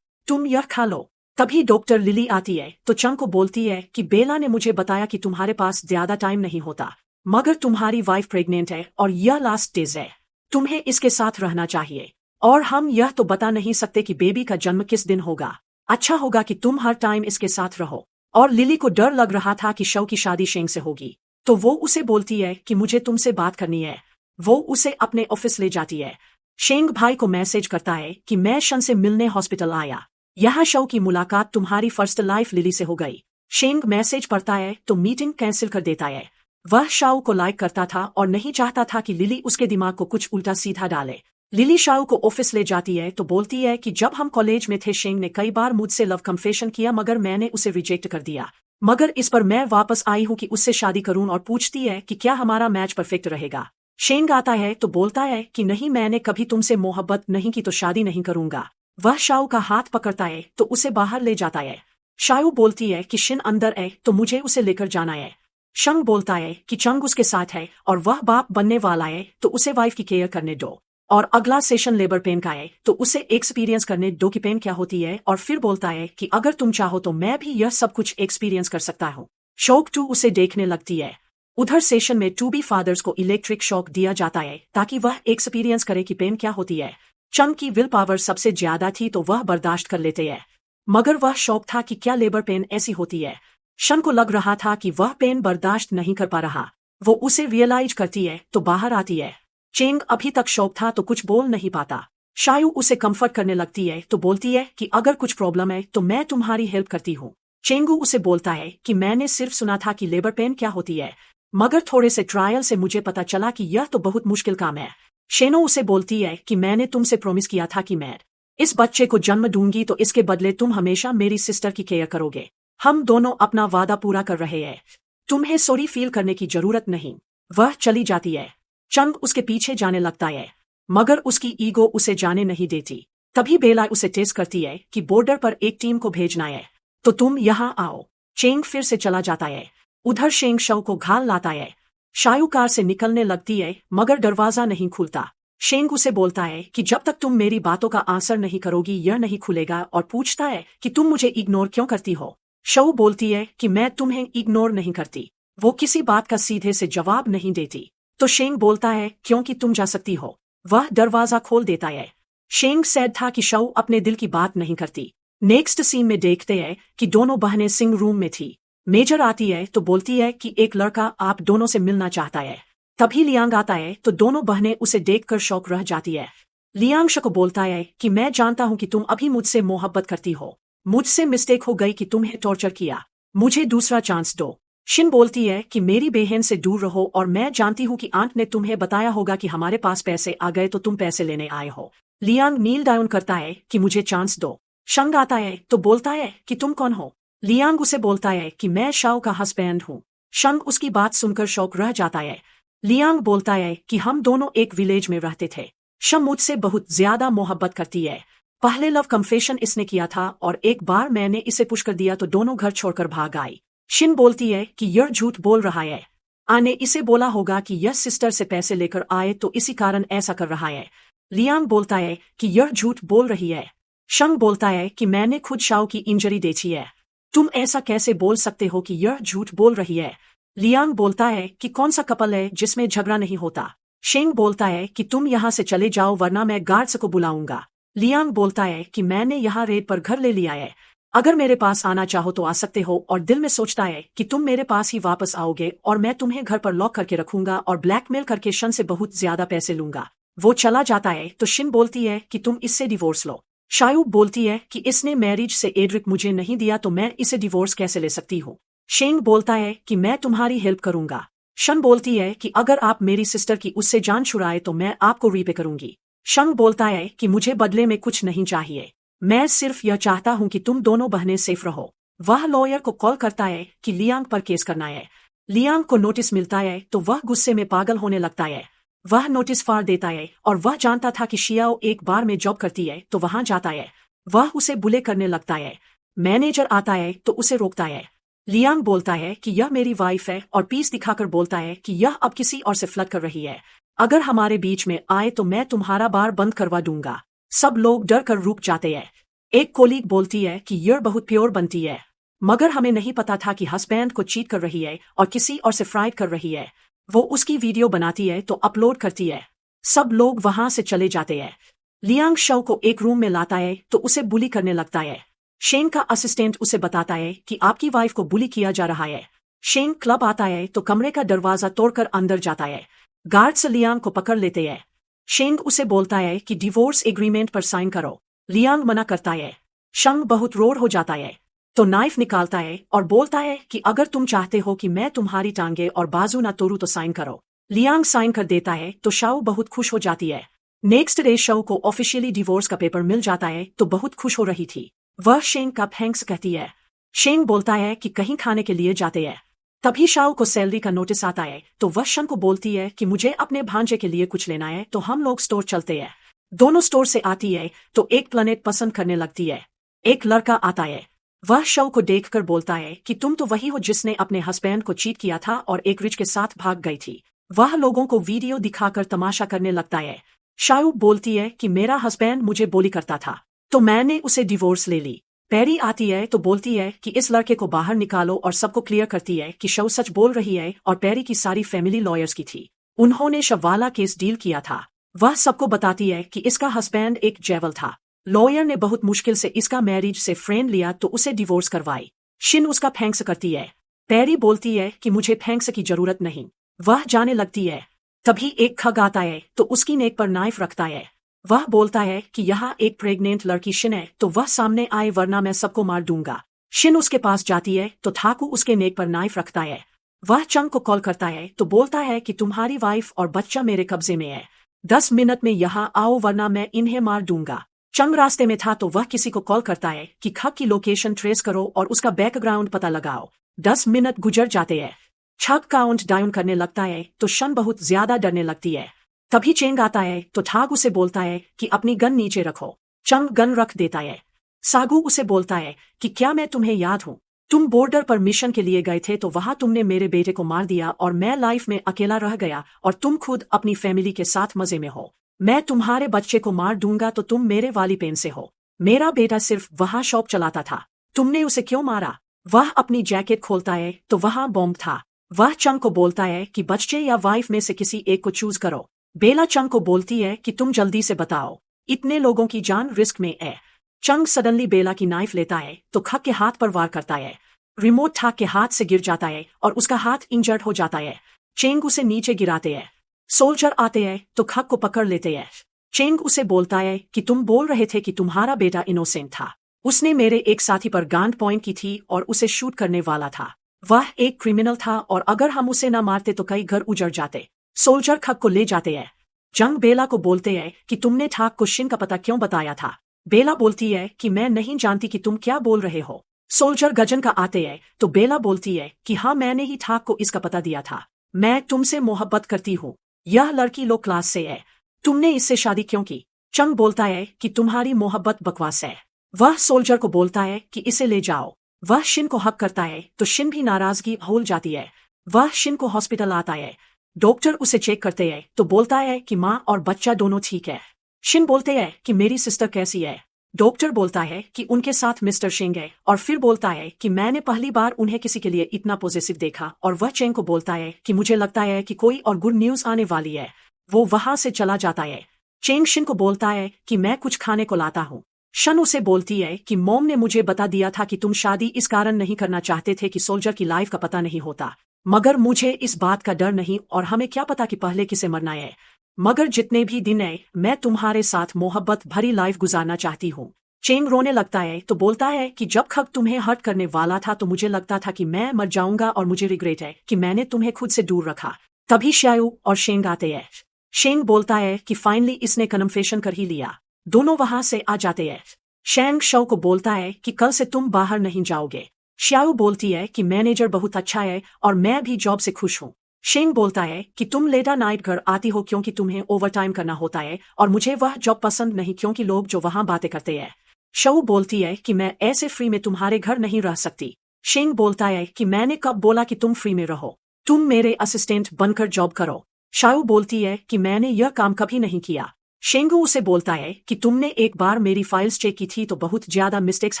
तुम यह खा लो। तभी डॉक्टर लिली आती है तो चंग को बोलती है कि बेला ने मुझे बताया कि तुम्हारे पास ज्यादा टाइम नहीं होता, मगर तुम्हारी वाइफ प्रेग्नेंट है और यह लास्ट डेज है, तुम्हें इसके साथ रहना चाहिए। और हम यह तो बता नहीं सकते कि बेबी का जन्म किस दिन होगा। अच्छा होगा कि तुम हर टाइम इसके साथ रहो। और लिली को डर लग रहा था कि शव की शादी शेंग से होगी, तो वो उसे बोलती है कि मुझे तुमसे बात करनी है। वो उसे अपने ऑफिस ले जाती है। शेंग भाई को मैसेज करता है कि मैं शन से मिलने हॉस्पिटल आया, यहाँ शव की मुलाकात तुम्हारी फर्स्ट लाइफ लिली से हो गई। शेंग मैसेज पढ़ता है तो मीटिंग कैंसिल कर देता है। वह शाओ को लाइक करता था और नहीं चाहता था कि लिली उसके दिमाग को कुछ उल्टा सीधा डाले। लिली शाओ को ऑफिस ले जाती है तो बोलती है कि जब हम कॉलेज में थे शेंग ने कई बार मुझसे लव कन्फेशन किया, मगर मैंने उसे रिजेक्ट कर दिया, मगर इस पर मैं वापस आई हूँ कि उससे शादी करूं। और पूछती है कि क्या हमारा मैच परफेक्ट रहेगा। शेंग आता है तो बोलता है कि नहीं, मैंने कभी तुमसे मोहब्बत नहीं की तो शादी नहीं करूंगा। वह शाओ का हाथ पकड़ता है तो उसे बाहर ले जाता है। शाओ बोलती है कि शिन अंदर है तो मुझे उसे लेकर जाना है। शंग बोलता है कि चंग उसके साथ है और वह बाप बनने वाला है तो उसे वाइफ की केयर करने दो। और अगला सेशन लेबर पेन का है तो उसे एक्सपीरियंस करने दो कि पेन क्या होती है। और फिर बोलता है कि अगर तुम चाहो तो मैं भी यह सब कुछ एक्सपीरियंस कर सकता हूँ। शॉक 2 उसे देखने लगती है। उधर सेशन में टू बी फादर्स को इलेक्ट्रिक शॉक दिया जाता है ताकि वह एक्सपीरियंस करे कि पेन क्या होती है। चंग की विल पावर सबसे ज्यादा थी तो वह बर्दाश्त कर लेते हैं, मगर वह शॉक था कि क्या लेबर पेन ऐसी होती है। शन को लग रहा था कि वह पेन बर्दाश्त नहीं कर पा रहा। वो उसे रियलाइज करती है तो बाहर आती है। चेंग अभी तक शॉक था तो कुछ बोल नहीं पाता। शायू उसे कंफर्ट करने लगती है तो बोलती है कि अगर कुछ प्रॉब्लम है तो मैं तुम्हारी हेल्प करती हूँ। चेंगू उसे बोलता है कि मैंने सिर्फ सुना था कि लेबर पेन क्या होती है, मगर थोड़े से ट्रायल से मुझे पता चला कि यह तो बहुत मुश्किल काम है। शेनो उसे बोलती है कि मैंने तुमसे प्रॉमिस किया था कि मैं इस बच्चे को जन्म दूंगी तो इसके बदले तुम हमेशा मेरी सिस्टर की केयर करोगे। हम दोनों अपना वादा पूरा कर रहे हैं, तुम्हें सॉरी फील करने की जरूरत नहीं। वह चली जाती है। चंग उसके पीछे जाने लगता है, मगर उसकी ईगो उसे जाने नहीं देती। तभी बेला उसे टेस्ट करती है कि बॉर्डर पर एक टीम को भेजना है तो तुम यहाँ आओ। चेंग फिर से चला जाता है। उधर शेंग शव को घाल लाता है। शायू कार से निकलने लगती है मगर दरवाजा नहीं खुलता। शेंग उसे बोलता है कि जब तक तुम मेरी बातों का आंसर नहीं करोगी यह नहीं खुलेगा, और पूछता है कि तुम मुझे इग्नोर क्यों करती हो। शव बोलती है कि मैं तुम्हें इग्नोर नहीं करती। वो किसी बात का सीधे से जवाब नहीं देती। तो शेंग बोलता है क्योंकि तुम जा सकती हो। वह दरवाजा खोल देता है। शेंग सैड था कि शव अपने दिल की बात नहीं करती। नेक्स्ट सीन में देखते हैं कि दोनों बहनें सिंग रूम में थी। मेजर आती है तो बोलती है कि एक लड़का आप दोनों से मिलना चाहता है। तभी लियांग आता है तो दोनों बहनें उसे देखकर शौक रह जाती है। लियांग को बोलता है कि मैं जानता हूं कि तुम अभी मुझसे मोहब्बत करती हो, मुझसे मिस्टेक हो गई कि तुम्हें टॉर्चर किया, मुझे दूसरा चांस दो। शिन बोलती है कि मेरी बहन से दूर रहो और मैं जानती हूँ कि आंट ने तुम्हें बताया होगा कि हमारे पास पैसे आ गए तो तुम पैसे लेने आए हो। लियांग नील डाउन करता है कि मुझे चांस दो। शंग आता है तो बोलता है कि तुम कौन हो। लियांग उसे बोलता है कि मैं शाओ का हस्बैंड हूँ। शंग उसकी बात सुनकर शौक रह जाता है। लियांग बोलता है कि हम दोनों एक विलेज में रहते थे। शम मुझसे बहुत ज्यादा मोहब्बत करती है। पहले लव कन्फेशन इसने किया था और एक बार मैंने इसे पुश कर दिया तो दोनों घर छोड़कर भाग आई। शिन बोलती है कि यह झूठ बोल रहा है, आने इसे बोला होगा कि यह सिस्टर से पैसे लेकर आए तो इसी कारण ऐसा कर रहा है। लियांग बोलता है कि यह झूठ बोल रही है। शंग बोलता है कि मैंने खुद शाओ की इंजरी देखी है, तुम ऐसा कैसे बोल सकते हो कि यह झूठ बोल रही है। लियांग बोलता है कि कौन सा कपल है जिसमें झगड़ा नहीं होता। शेंग बोलता है कि तुम यहाँ से चले जाओ वरना मैं गार्ड्स को बुलाऊंगा। लियांग बोलता है कि मैंने यहाँ रेत पर घर ले लिया है, अगर मेरे पास आना चाहो तो आ सकते हो, और दिल में सोचता है कि तुम मेरे पास ही वापस आओगे और मैं तुम्हें घर पर लॉक करके रखूंगा और ब्लैकमेल करके शन से बहुत ज्यादा पैसे लूंगा। वो चला जाता है तो शिन बोलती है कि तुम इससे डिवोर्स लो। शायू बोलती है कि इसने मैरिज से एड्रिक मुझे नहीं दिया तो मैं इसे डिवोर्स कैसे ले सकती हूँ। शेंग बोलता है कि मैं तुम्हारी हेल्प करूंगा। शन बोलती है कि अगर आप मेरी सिस्टर की उससे जान छुड़ाए तो मैं आपको रीपे करूंगी। शंग बोलता है कि मुझे बदले में कुछ नहीं चाहिए, मैं सिर्फ यह चाहता हूं कि तुम दोनों बहनें सेफ रहो। वह लॉयर को कॉल करता है कि लियांग पर केस करना है। लियांग को नोटिस मिलता है तो वह गुस्से में पागल होने लगता है। वह नोटिस फाड़ देता है और वह जानता था कि शियाओ एक बार में जॉब करती है तो वहां जाता है। वह उसे बुले करने लगता है। मैनेजर आता है तो उसे रोकता है। लियांग बोलता है कि यह मेरी वाइफ है और पीस दिखाकर बोलता है कि यह अब किसी और से फ्लर्ट कर रही है। अगर हमारे बीच में आए तो मैं तुम्हारा बार बंद करवा दूंगा। सब लोग डर कर रुक जाते हैं। एक कोलीग बोलती है कि यह बहुत प्योर बनती है, मगर हमें नहीं पता था कि हस्बैंड को चीट कर रही है और किसी और से फ्राइड कर रही है। वो उसकी वीडियो बनाती है तो अपलोड करती है। सब लोग वहां से चले जाते हैं। लियांग शव को एक रूम में लाता है तो उसे बुली करने लगता है। शेंग का असिस्टेंट उसे बताता है कि आपकी वाइफ को बुली किया जा रहा है। शेंग क्लब आता है तो कमरे का दरवाजा तोड़कर अंदर जाता है। गार्ड्स लियांग को पकड़ लेते हैं। शेंग उसे बोलता है कि डिवोर्स एग्रीमेंट पर साइन करो। लियांग मना करता है। शंग बहुत रोड हो जाता है तो नाइफ निकालता है और बोलता है कि अगर तुम चाहते हो कि मैं तुम्हारी टांगे और बाजू ना तोड़ूं तो साइन करो। लियांग साइन कर देता है तो शाओ बहुत खुश हो जाती है। नेक्स्ट डे शाओ को ऑफिशियली डिवोर्स का पेपर मिल जाता है तो बहुत खुश हो रही थी। वह शेंग का थैंक्स कहती है। शेंग बोलता है कि कहीं खाने के लिए जाते हैं। तभी शाओ को सैलरी का नोटिस आता है तो वह शंग को बोलती है कि मुझे अपने भांजे के लिए कुछ लेना है तो हम लोग स्टोर चलते हैं। दोनों स्टोर से आती है तो एक प्लेनेट पसंद करने लगती है। एक लड़का आता है। वह शव को देखकर बोलता है कि तुम तो वही हो जिसने अपने हस्बैंड को चीट किया था और एक रिच के साथ भाग गई थी। वह लोगों को वीडियो दिखाकर तमाशा करने लगता है। शाओ बोलती है कि मेरा हस्बैंड मुझे बोली करता था तो मैंने उसे डिवोर्स ले ली। पैरी आती है तो बोलती है कि इस लड़के को बाहर निकालो और सबको क्लियर करती है कि शव सच बोल रही है और पैरी की सारी फैमिली लॉयर्स की थी। उन्होंने शव वाला केस डील किया था। वह सबको बताती है कि इसका हस्बैंड एक जेवल था। लॉयर ने बहुत मुश्किल से इसका मैरिज से फ्रेंड लिया तो उसे डिवोर्स करवाई। शिन उसका थैंक्स करती है। पैरी बोलती है कि मुझे थैंक्स की जरूरत नहीं। वह जाने लगती है। तभी एक खग आता है तो उसकी नेक पर नाइफ रखता है। वह बोलता है कि यहाँ एक प्रेग्नेंट लड़की शिन है तो वह सामने आए वरना मैं सबको मार दूंगा। शिन उसके पास जाती है तो ठाकू उसके नेक पर नाइफ रखता है। वह चंग को कॉल करता है तो बोलता है कि तुम्हारी वाइफ और बच्चा मेरे कब्जे में है। 10 मिनट में यहाँ आओ वरना मैं इन्हें मार दूंगा। चंग रास्ते में था तो वह किसी को कॉल करता है कि खग की लोकेशन ट्रेस करो और उसका बैकग्राउंड पता लगाओ। 10 मिनट गुजर जाते हैं। छग काउंट डाउन करने लगता है तो शन बहुत ज्यादा डरने लगती है। तभी चेंग आता है तो ठाग उसे बोलता है कि अपनी गन नीचे रखो। चंग गन रख देता है। सागू उसे बोलता है कि क्या मैं तुम्हें याद हूँ? तुम बॉर्डर पर मिशन के लिए गए थे तो वहां तुमने मेरे बेटे को मार दिया और मैं लाइफ में अकेला रह गया और तुम खुद अपनी फैमिली के साथ मजे में हो। मैं तुम्हारे बच्चे को मार दूंगा तो तुम मेरे वाली पेन से हो। मेरा बेटा सिर्फ वहां शॉप चलाता था। तुमने उसे क्यों मारा? वह अपनी जैकेट खोलता है तो वहां बॉम्ब था। वह चंग को बोलता है कि बच्चे या वाइफ में से किसी एक को चूज करो। बेला चंग को बोलती है कि तुम जल्दी से बताओ, इतने लोगों की जान रिस्क में है। चंग सडनली बेला की नाइफ लेता है तो खग के हाथ पर वार करता है। रिमोट ठाक के हाथ से गिर जाता है और उसका हाथ इंजर्ड हो जाता है। चेंग उसे नीचे गिराते हैं। सोल्जर आते हैं तो खग को पकड़ लेते हैं। चेंग उसे बोलता है कि तुम बोल रहे थे कि तुम्हारा बेटा इनोसेंट था। उसने मेरे एक साथी पर गांड पॉइंट की थी और उसे शूट करने वाला था। वह एक क्रिमिनल था और अगर हम उसे न मारते तो कई घर उजड़ जाते। सोल्जर खग को ले जाते हैं। जंग बेला को बोलते हैं कि तुमने ठाक को शिन का पता क्यों बताया था? बेला बोलती है कि मैं नहीं जानती कि तुम क्या बोल रहे हो। सोल्जर गजन का आते हैं तो बेला बोलती है कि हाँ मैंने ही ठाक को इसका पता दिया था। मैं तुमसे मोहब्बत करती हूँ। यह लड़की लो क्लास से है। तुमने इससे शादी क्यों की? चंग बोलता है कि तुम्हारी मोहब्बत बकवास है। वह सोल्जर को बोलता है कि इसे ले जाओ। वह शिन को हक करता है तो शिन भी नाराजगी भूल जाती है। वह शिन को हॉस्पिटल आता है। डॉक्टर उसे चेक करते हैं तो बोलता है कि माँ और बच्चा दोनों ठीक है। शिन बोलते हैं कि मेरी सिस्टर कैसी है? डॉक्टर बोलता है कि उनके साथ मिस्टर शेंग है और फिर बोलता है कि मैंने पहली बार उन्हें किसी के लिए इतना पॉजिटिव देखा और वह चेंग को बोलता है कि मुझे लगता है कि कोई और गुड न्यूज आने वाली है। वो वहां से चला जाता है। चेंग शिन को बोलता है कि मैं कुछ खाने को लाता हूँ। शन उसे बोलती है कि मॉम ने मुझे बता दिया था कि तुम शादी इस कारण नहीं करना चाहते थे कि सोल्जर की लाइफ का पता नहीं होता, मगर मुझे इस बात का डर नहीं और हमें क्या पता कि पहले किसे मरना है। मगर जितने भी दिन है मैं तुम्हारे साथ मोहब्बत भरी लाइफ गुजारना चाहती हूँ। चेंग रोने लगता है तो बोलता है कि जब खग तुम्हें हर्ट करने वाला था तो मुझे लगता था कि मैं मर जाऊंगा और मुझे रिग्रेट है कि मैंने तुम्हें खुद से दूर रखा। तभी शायू और शेंग आते हैं। शेंग बोलता है कि फाइनली इसने कन्फेशन कर ही लिया। दोनों वहां से आ जाते हैं। शेंग शव को बोलता है कि कल से तुम बाहर नहीं जाओगे। शायू बोलती है कि मैनेजर बहुत अच्छा है और मैं भी जॉब से खुश हूँ। शेंग बोलता है कि तुम लेटा नाइट घर आती हो क्योंकि तुम्हें ओवरटाइम करना होता है और मुझे वह जॉब पसंद नहीं क्योंकि लोग जो वहां बातें करते हैं। शऊ बोलती है कि मैं ऐसे फ्री में तुम्हारे घर नहीं रह सकती। शेंग बोलता है कि मैंने कब बोला कि तुम फ्री में रहो, तुम मेरे असिस्टेंट बनकर जॉब करो। शाऊ बोलती है कि मैंने यह काम कभी नहीं किया। शेंगू उसे बोलता है कि तुमने एक बार मेरी फाइल्स चेक की थी तो बहुत ज्यादा मिस्टेक्स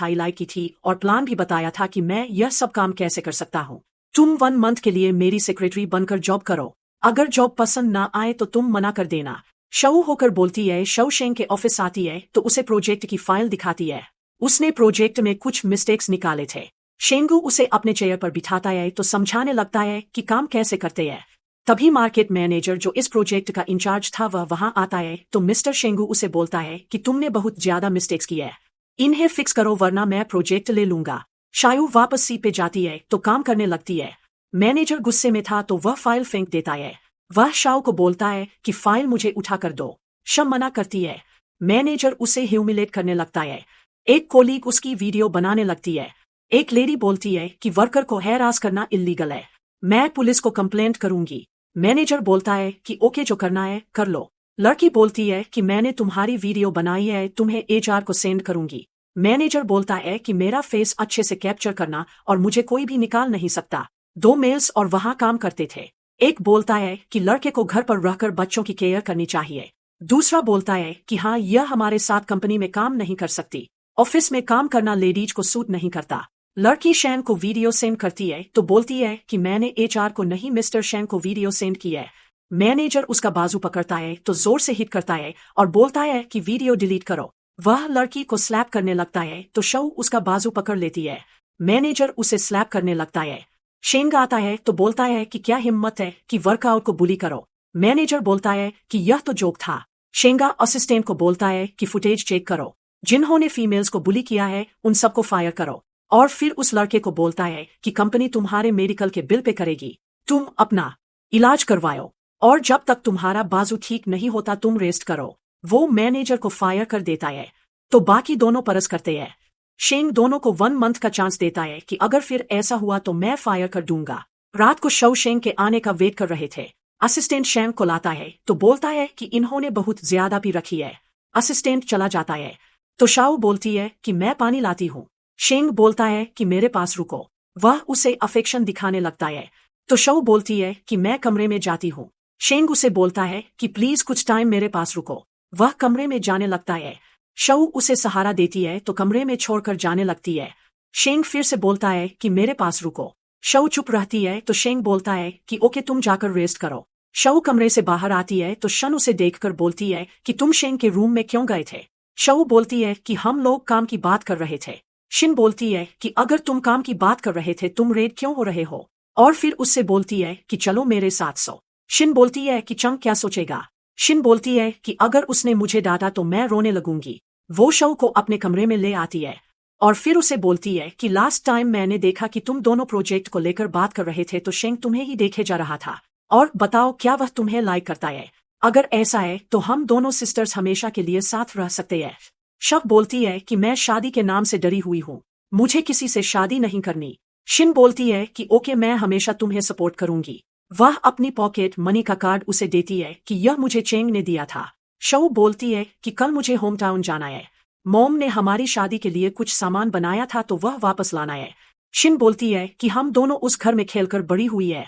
हाईलाइट की थी और प्लान भी बताया था कि मैं यह सब काम कैसे कर सकता हूँ। तुम 1 मंथ के लिए मेरी सेक्रेटरी बनकर जॉब करो, अगर जॉब पसंद ना आए तो तुम मना कर देना। शऊ होकर बोलती है। शऊ शेंग के ऑफिस आती है तो उसे प्रोजेक्ट की फाइल दिखाती है। उसने प्रोजेक्ट में कुछ मिस्टेक्स निकाले थे। शेंगू उसे अपने चेयर पर बिठाता है तो समझाने लगता है कि काम कैसे करते हैं। तभी मार्केट मैनेजर जो इस प्रोजेक्ट का इंचार्ज था वह वहां आता है तो मिस्टर शेंगू उसे बोलता है कि तुमने बहुत ज्यादा मिस्टेक्स की है, इन्हें फिक्स करो वरना मैं प्रोजेक्ट ले लूंगा। शायू वापस सीट पे जाती है तो काम करने लगती है। मैनेजर गुस्से में था तो वह फाइल फेंक देता है। वह शाओ को बोलता है कि फाइल मुझे उठा कर दो। शम मना करती है। मैनेजर उसे ह्यूमिलेट करने लगता है। एक कोलीग उसकी वीडियो बनाने लगती है। एक लेडी बोलती है कि वर्कर को हैरास करना इल्लीगल है, मैं पुलिस को कंप्लेंट करूंगी। मैनेजर बोलता है कि ओके जो करना है कर लो। लड़की बोलती है कि मैंने तुम्हारी वीडियो बनाई है, तुम्हें एचआर को सेंड करूंगी। मैनेजर बोलता है कि मेरा फेस अच्छे से कैप्चर करना और मुझे कोई भी निकाल नहीं सकता। 2 मेल्स और वहां काम करते थे। एक बोलता है कि लड़के को घर पर रहकर बच्चों की केयर करनी चाहिए। दूसरा बोलता है कि हाँ यह हमारे साथ कंपनी में काम नहीं कर सकती, ऑफिस में काम करना लेडीज को सूट नहीं करता। लड़की शैन को वीडियो सेंड करती है तो बोलती है कि मैंने एचआर को नहीं मिस्टर शैन को वीडियो सेंड की है। मैनेजर उसका बाजू पकड़ता है तो जोर से हिट करता है और बोलता है कि वीडियो डिलीट करो। वह लड़की को स्लैप करने लगता है तो शऊ उसका बाजू पकड़ लेती है। मैनेजर उसे स्लैप करने लगता है। शेंग आता है तो बोलता है कि क्या हिम्मत है कि वर्कआउट को बुली करो। मैनेजर बोलता है कि यह तो जोक था। शेंगा असिस्टेंट को बोलता है कि फुटेज चेक करो, जिन्होंने फीमेल्स को बुली किया है उन सबको फायर करो। और फिर उस लड़के को बोलता है कि कंपनी तुम्हारे मेडिकल के बिल पे करेगी, तुम अपना इलाज करवाओ और जब तक तुम्हारा बाजू ठीक नहीं होता तुम रेस्ट करो। वो मैनेजर को फायर कर देता है तो बाकी दोनों परस करते हैं। शेंग दोनों को 1 मंथ का चांस देता है कि अगर फिर ऐसा हुआ तो मैं फायर कर दूंगा। रात को शव शेंग के आने का वेट कर रहे थे। असिस्टेंट शेंग को लाता है तो बोलता है कि इन्होंने बहुत ज्यादा पी रखी है। असिस्टेंट चला जाता है तो शाओ बोलती है कि मैं पानी लाती हूँ। शेंग बोलता है कि मेरे पास रुको। वह उसे अफेक्शन दिखाने लगता है तो शऊ बोलती है कि मैं कमरे में जाती हूँ। शेंग उसे बोलता है कि प्लीज कुछ टाइम मेरे पास रुको। वह कमरे में जाने लगता है। शऊ उसे सहारा देती है तो कमरे में छोड़कर जाने लगती है। शेंग फिर से बोलता है कि मेरे पास रुको। शऊ चुप रहती है तो शेंग बोलता है कि ओके तुम जाकर रेस्ट करो। शऊ कमरे से बाहर आती है तो शन उसे देखकर बोलती है कि तुम शेंग के रूम में क्यों गए थे। शऊ बोलती है कि हम लोग काम की बात कर रहे थे। शिन बोलती है कि अगर तुम काम की बात कर रहे थे तुम रेड क्यों हो रहे हो, और फिर उससे बोलती है कि चलो मेरे साथ सो। शिन बोलती है कि चंग क्या सोचेगा। शिन बोलती है कि अगर उसने मुझे डांटा तो मैं रोने लगूंगी। वो शव को अपने कमरे में ले आती है और फिर उसे बोलती है कि लास्ट टाइम मैंने देखा कि तुम दोनों प्रोजेक्ट को लेकर बात कर रहे थे तो शेंग तुम्हें ही देखे जा रहा था, और बताओ क्या वह तुम्हें लाइक करता है। अगर ऐसा है तो हम दोनों सिस्टर्स हमेशा के लिए साथ रह सकते हैं। शव बोलती है कि मैं शादी के नाम से डरी हुई हूँ, मुझे किसी से शादी नहीं करनी। शिन बोलती है कि ओके मैं हमेशा तुम्हें सपोर्ट करूंगी। वह अपनी पॉकेट मनी का कार्ड उसे देती है कि यह मुझे चेंग ने दिया था। शऊ बोलती है कि कल मुझे होम टाउन जाना है, मॉम ने हमारी शादी के लिए कुछ सामान बनाया था तो वह वापस लाना है। शिन बोलती है कि हम दोनों उस घर में खेलकर बड़ी हुई है,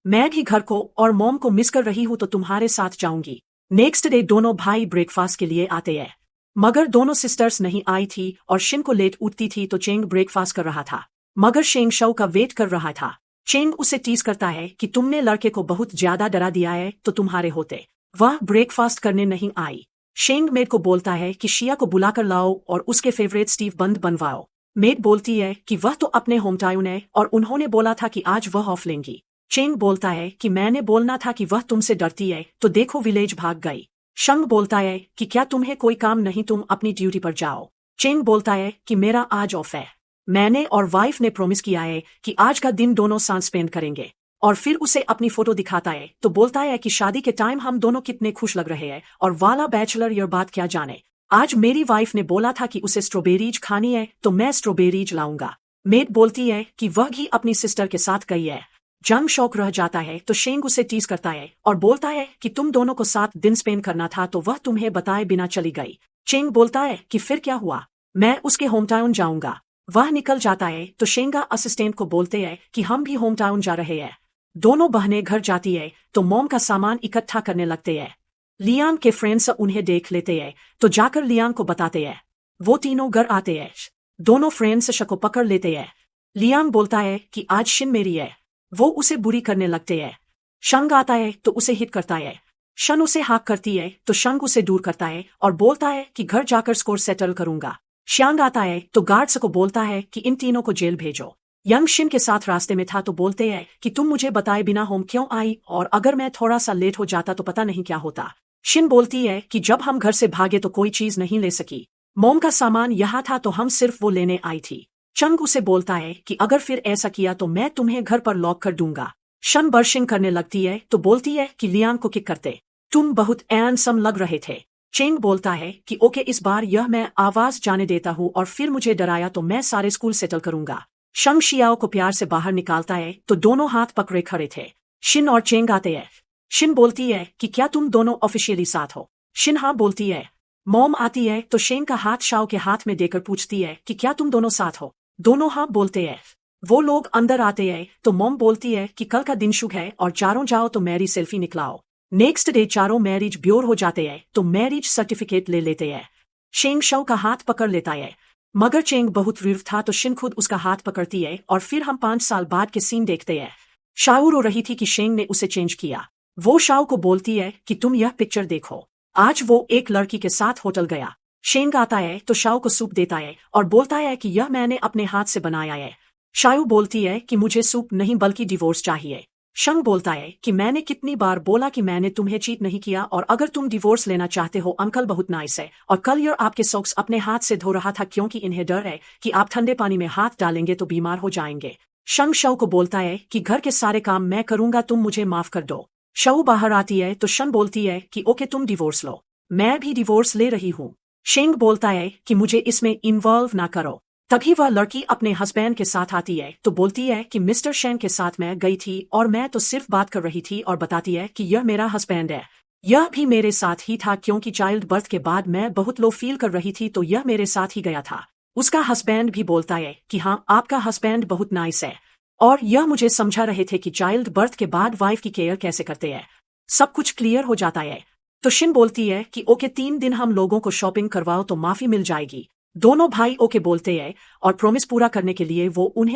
मैं भी घर को और मॉम को मिस कर रही हूँ तो तुम्हारे साथ जाऊंगी। नेक्स्ट डे दोनों भाई ब्रेकफास्ट के लिए आते हैं, मगर दोनों सिस्टर्स नहीं आई थी और शिन को लेट उठती थी तो चेंग ब्रेकफास्ट कर रहा था, मगर शेंग शऊ का वेट कर रहा था। चेंग उसे टीज करता है कि तुमने लड़के को बहुत ज्यादा डरा दिया है तो तुम्हारे होते वह ब्रेकफास्ट करने नहीं आई। शेंग मेड को बोलता है कि शिया को बुलाकर लाओ और उसके फेवरेट स्टीव बंद बनवाओ। मेड बोलती है कि वह तो अपने होम टाउन है और उन्होंने बोला था कि आज वह ऑफ लेंगी। चेंग बोलता है कि मैंने बोलना था कि वह तुमसे डरती है तो देखो विलेज भाग गई। शंग बोलता है कि क्या तुम्हें कोई काम नहीं, तुम अपनी ड्यूटी पर जाओ। चेंग बोलता है कि मेरा आज ऑफ है, मैंने और वाइफ ने प्रॉमिस किया है कि आज का दिन दोनों साथ स्पेंड करेंगे। और फिर उसे अपनी फोटो दिखाता है तो बोलता है कि शादी के टाइम हम दोनों कितने खुश लग रहे हैं और वाला बैचलर ईयर बात क्या जाने। आज मेरी वाइफ ने बोला था कि उसे स्ट्रॉबेरीज खानी है तो मैं स्ट्रॉबेरीज लाऊंगा। मेड बोलती है कि वह भी अपनी सिस्टर के साथ गई है। जंग शौक रह जाता है तो शेंग उसे टीज करता है और बोलता है कि तुम दोनों को 7 दिन स्पेंड करना था तो वह तुम्हें बताए बिना चली गई। चेंग बोलता है कि फिर क्या हुआ। मैं उसके होम टाउन जाऊंगा। वह निकल जाता है तो शेंगा असिस्टेंट को बोलते हैं कि हम भी होम टाउन जा रहे हैं। दोनों बहनें घर जाती है तो मॉम का सामान इकट्ठा करने लगते हैं। लियांग के फ्रेंड्स उन्हें देख लेते हैं तो जाकर लियांग को बताते हैं। वो तीनों घर आते हैं। दोनों फ्रेंड्स शक को पकड़ लेते हैं। लियांग बोलता है कि आज शिन मेरी है। वो उसे बुरी करने लगते हैं। शंग आता है तो उसे हिट करता है। शन उसे हाक करती है तो शंग उसे दूर करता है और बोलता है कि घर जाकर स्कोर सेटल करूंगा। श्यांग आता है तो गार्ड्स को बोलता है कि इन तीनों को जेल भेजो। यंग शिन के साथ रास्ते में था तो बोलते हैं कि तुम मुझे बताए बिना होम क्यों आई, और अगर मैं थोड़ा सा लेट हो जाता तो पता नहीं क्या होता। शिन बोलती है कि जब हम घर से भागे तो कोई चीज नहीं ले सकी। मोम का सामान यहाँ था तो हम सिर्फ वो लेने आई थी। चंग उसे बोलता है कि अगर फिर ऐसा किया तो मैं तुम्हें घर पर लॉक कर दूंगा। शन बर्शिंग करने लगती है तो बोलती है कि लियांग को किक करते। तुम बहुत हैंडसम लग रहे थे। चेंग बोलता है कि ओके, इस बार यह मैं आवाज जाने देता हूँ और फिर मुझे डराया तो मैं सारे स्कूल सेटल करूंगा। शंग शियाओ को प्यार से बाहर निकालता है तो दोनों हाथ पकड़े खड़े थे। शिन और चेंग आते हैं। शिन बोलती है कि क्या तुम दोनों ऑफिशियली साथ हो। शिन हाँ बोलती है। मॉम आती है तो शेंग का हाथ शाओ के हाथ में देकर पूछती है कि क्या तुम दोनों साथ हो। दोनों हाँ बोलते हैं। वो लोग अंदर आते हैं तो मॉम बोलती है कि कल का दिन शुभ है और चारों जाओ तो मैरिज सेल्फी निकलाओ। नेक्स्ट डे चारों मैरिज ब्योर हो जाते हैं तो मैरिज सर्टिफिकेट ले लेते हैं। शेंग शाओ का हाथ पकड़ लेता है, मगर चेंग बहुत रुर्व था तो शिन खुद उसका हाथ पकड़ती है और फिर हम 5 साल बाद के सीन देखते हैं। शाओ रो रही थी कि शेंग ने उसे चेंज किया। वो शाओ को बोलती है कि तुम यह पिक्चर देखो। आज वो एक लड़की के साथ होटल गया। शेंग आता है तो शाओ को सूप देता है और बोलता है कि यह मैंने अपने हाथ से बनाया है। शाओ बोलती है कि मुझे सूप नहीं बल्कि डिवोर्स चाहिए। शंग बोलता है कि मैंने कितनी बार बोला कि मैंने तुम्हें चीट नहीं किया, और अगर तुम डिवोर्स लेना चाहते हो अंकल बहुत नाइस है, और कल यार आपके सॉक्स अपने हाथ से धो रहा था क्योंकि इन्हें डर है कि आप ठंडे पानी में हाथ डालेंगे तो बीमार हो जाएंगे। शंग शाओ को बोलता है कि घर के सारे काम मैं करूंगा, तुम मुझे माफ कर दो। शाओ बाहर आती है तो शंग बोलती है कि ओके तुम डिवोर्स लो, मैं भी डिवोर्स ले रही हूँ। शेंग बोलता है कि मुझे इसमें इन्वॉल्व ना करो। तभी वह लड़की अपने हस्बैंड के साथ आती है तो बोलती है कि मिस्टर शेंग के साथ मैं गई थी और मैं तो सिर्फ बात कर रही थी, और बताती है कि यह मेरा हस्बैंड है। यह भी मेरे साथ ही था क्योंकि चाइल्ड बर्थ के बाद मैं बहुत लो फील कर रही थी तो यह मेरे साथ ही गया था। उसका हस्बैंड भी बोलता है कि हाँ आपका हस्बैंड बहुत नाइस है, और यह मुझे समझा रहे थे कि चाइल्ड बर्थ के बाद वाइफ की केयर कैसे करते हैं। सब कुछ क्लियर हो जाता है तो शिन बोलती है कि ओके 3 दिन हम लोगों को शॉपिंग करवाओ तो माफी मिल जाएगी। दोनों भाई ओके बोलते हैं और प्रॉमिस पूरा करने के लिए वो उन्हें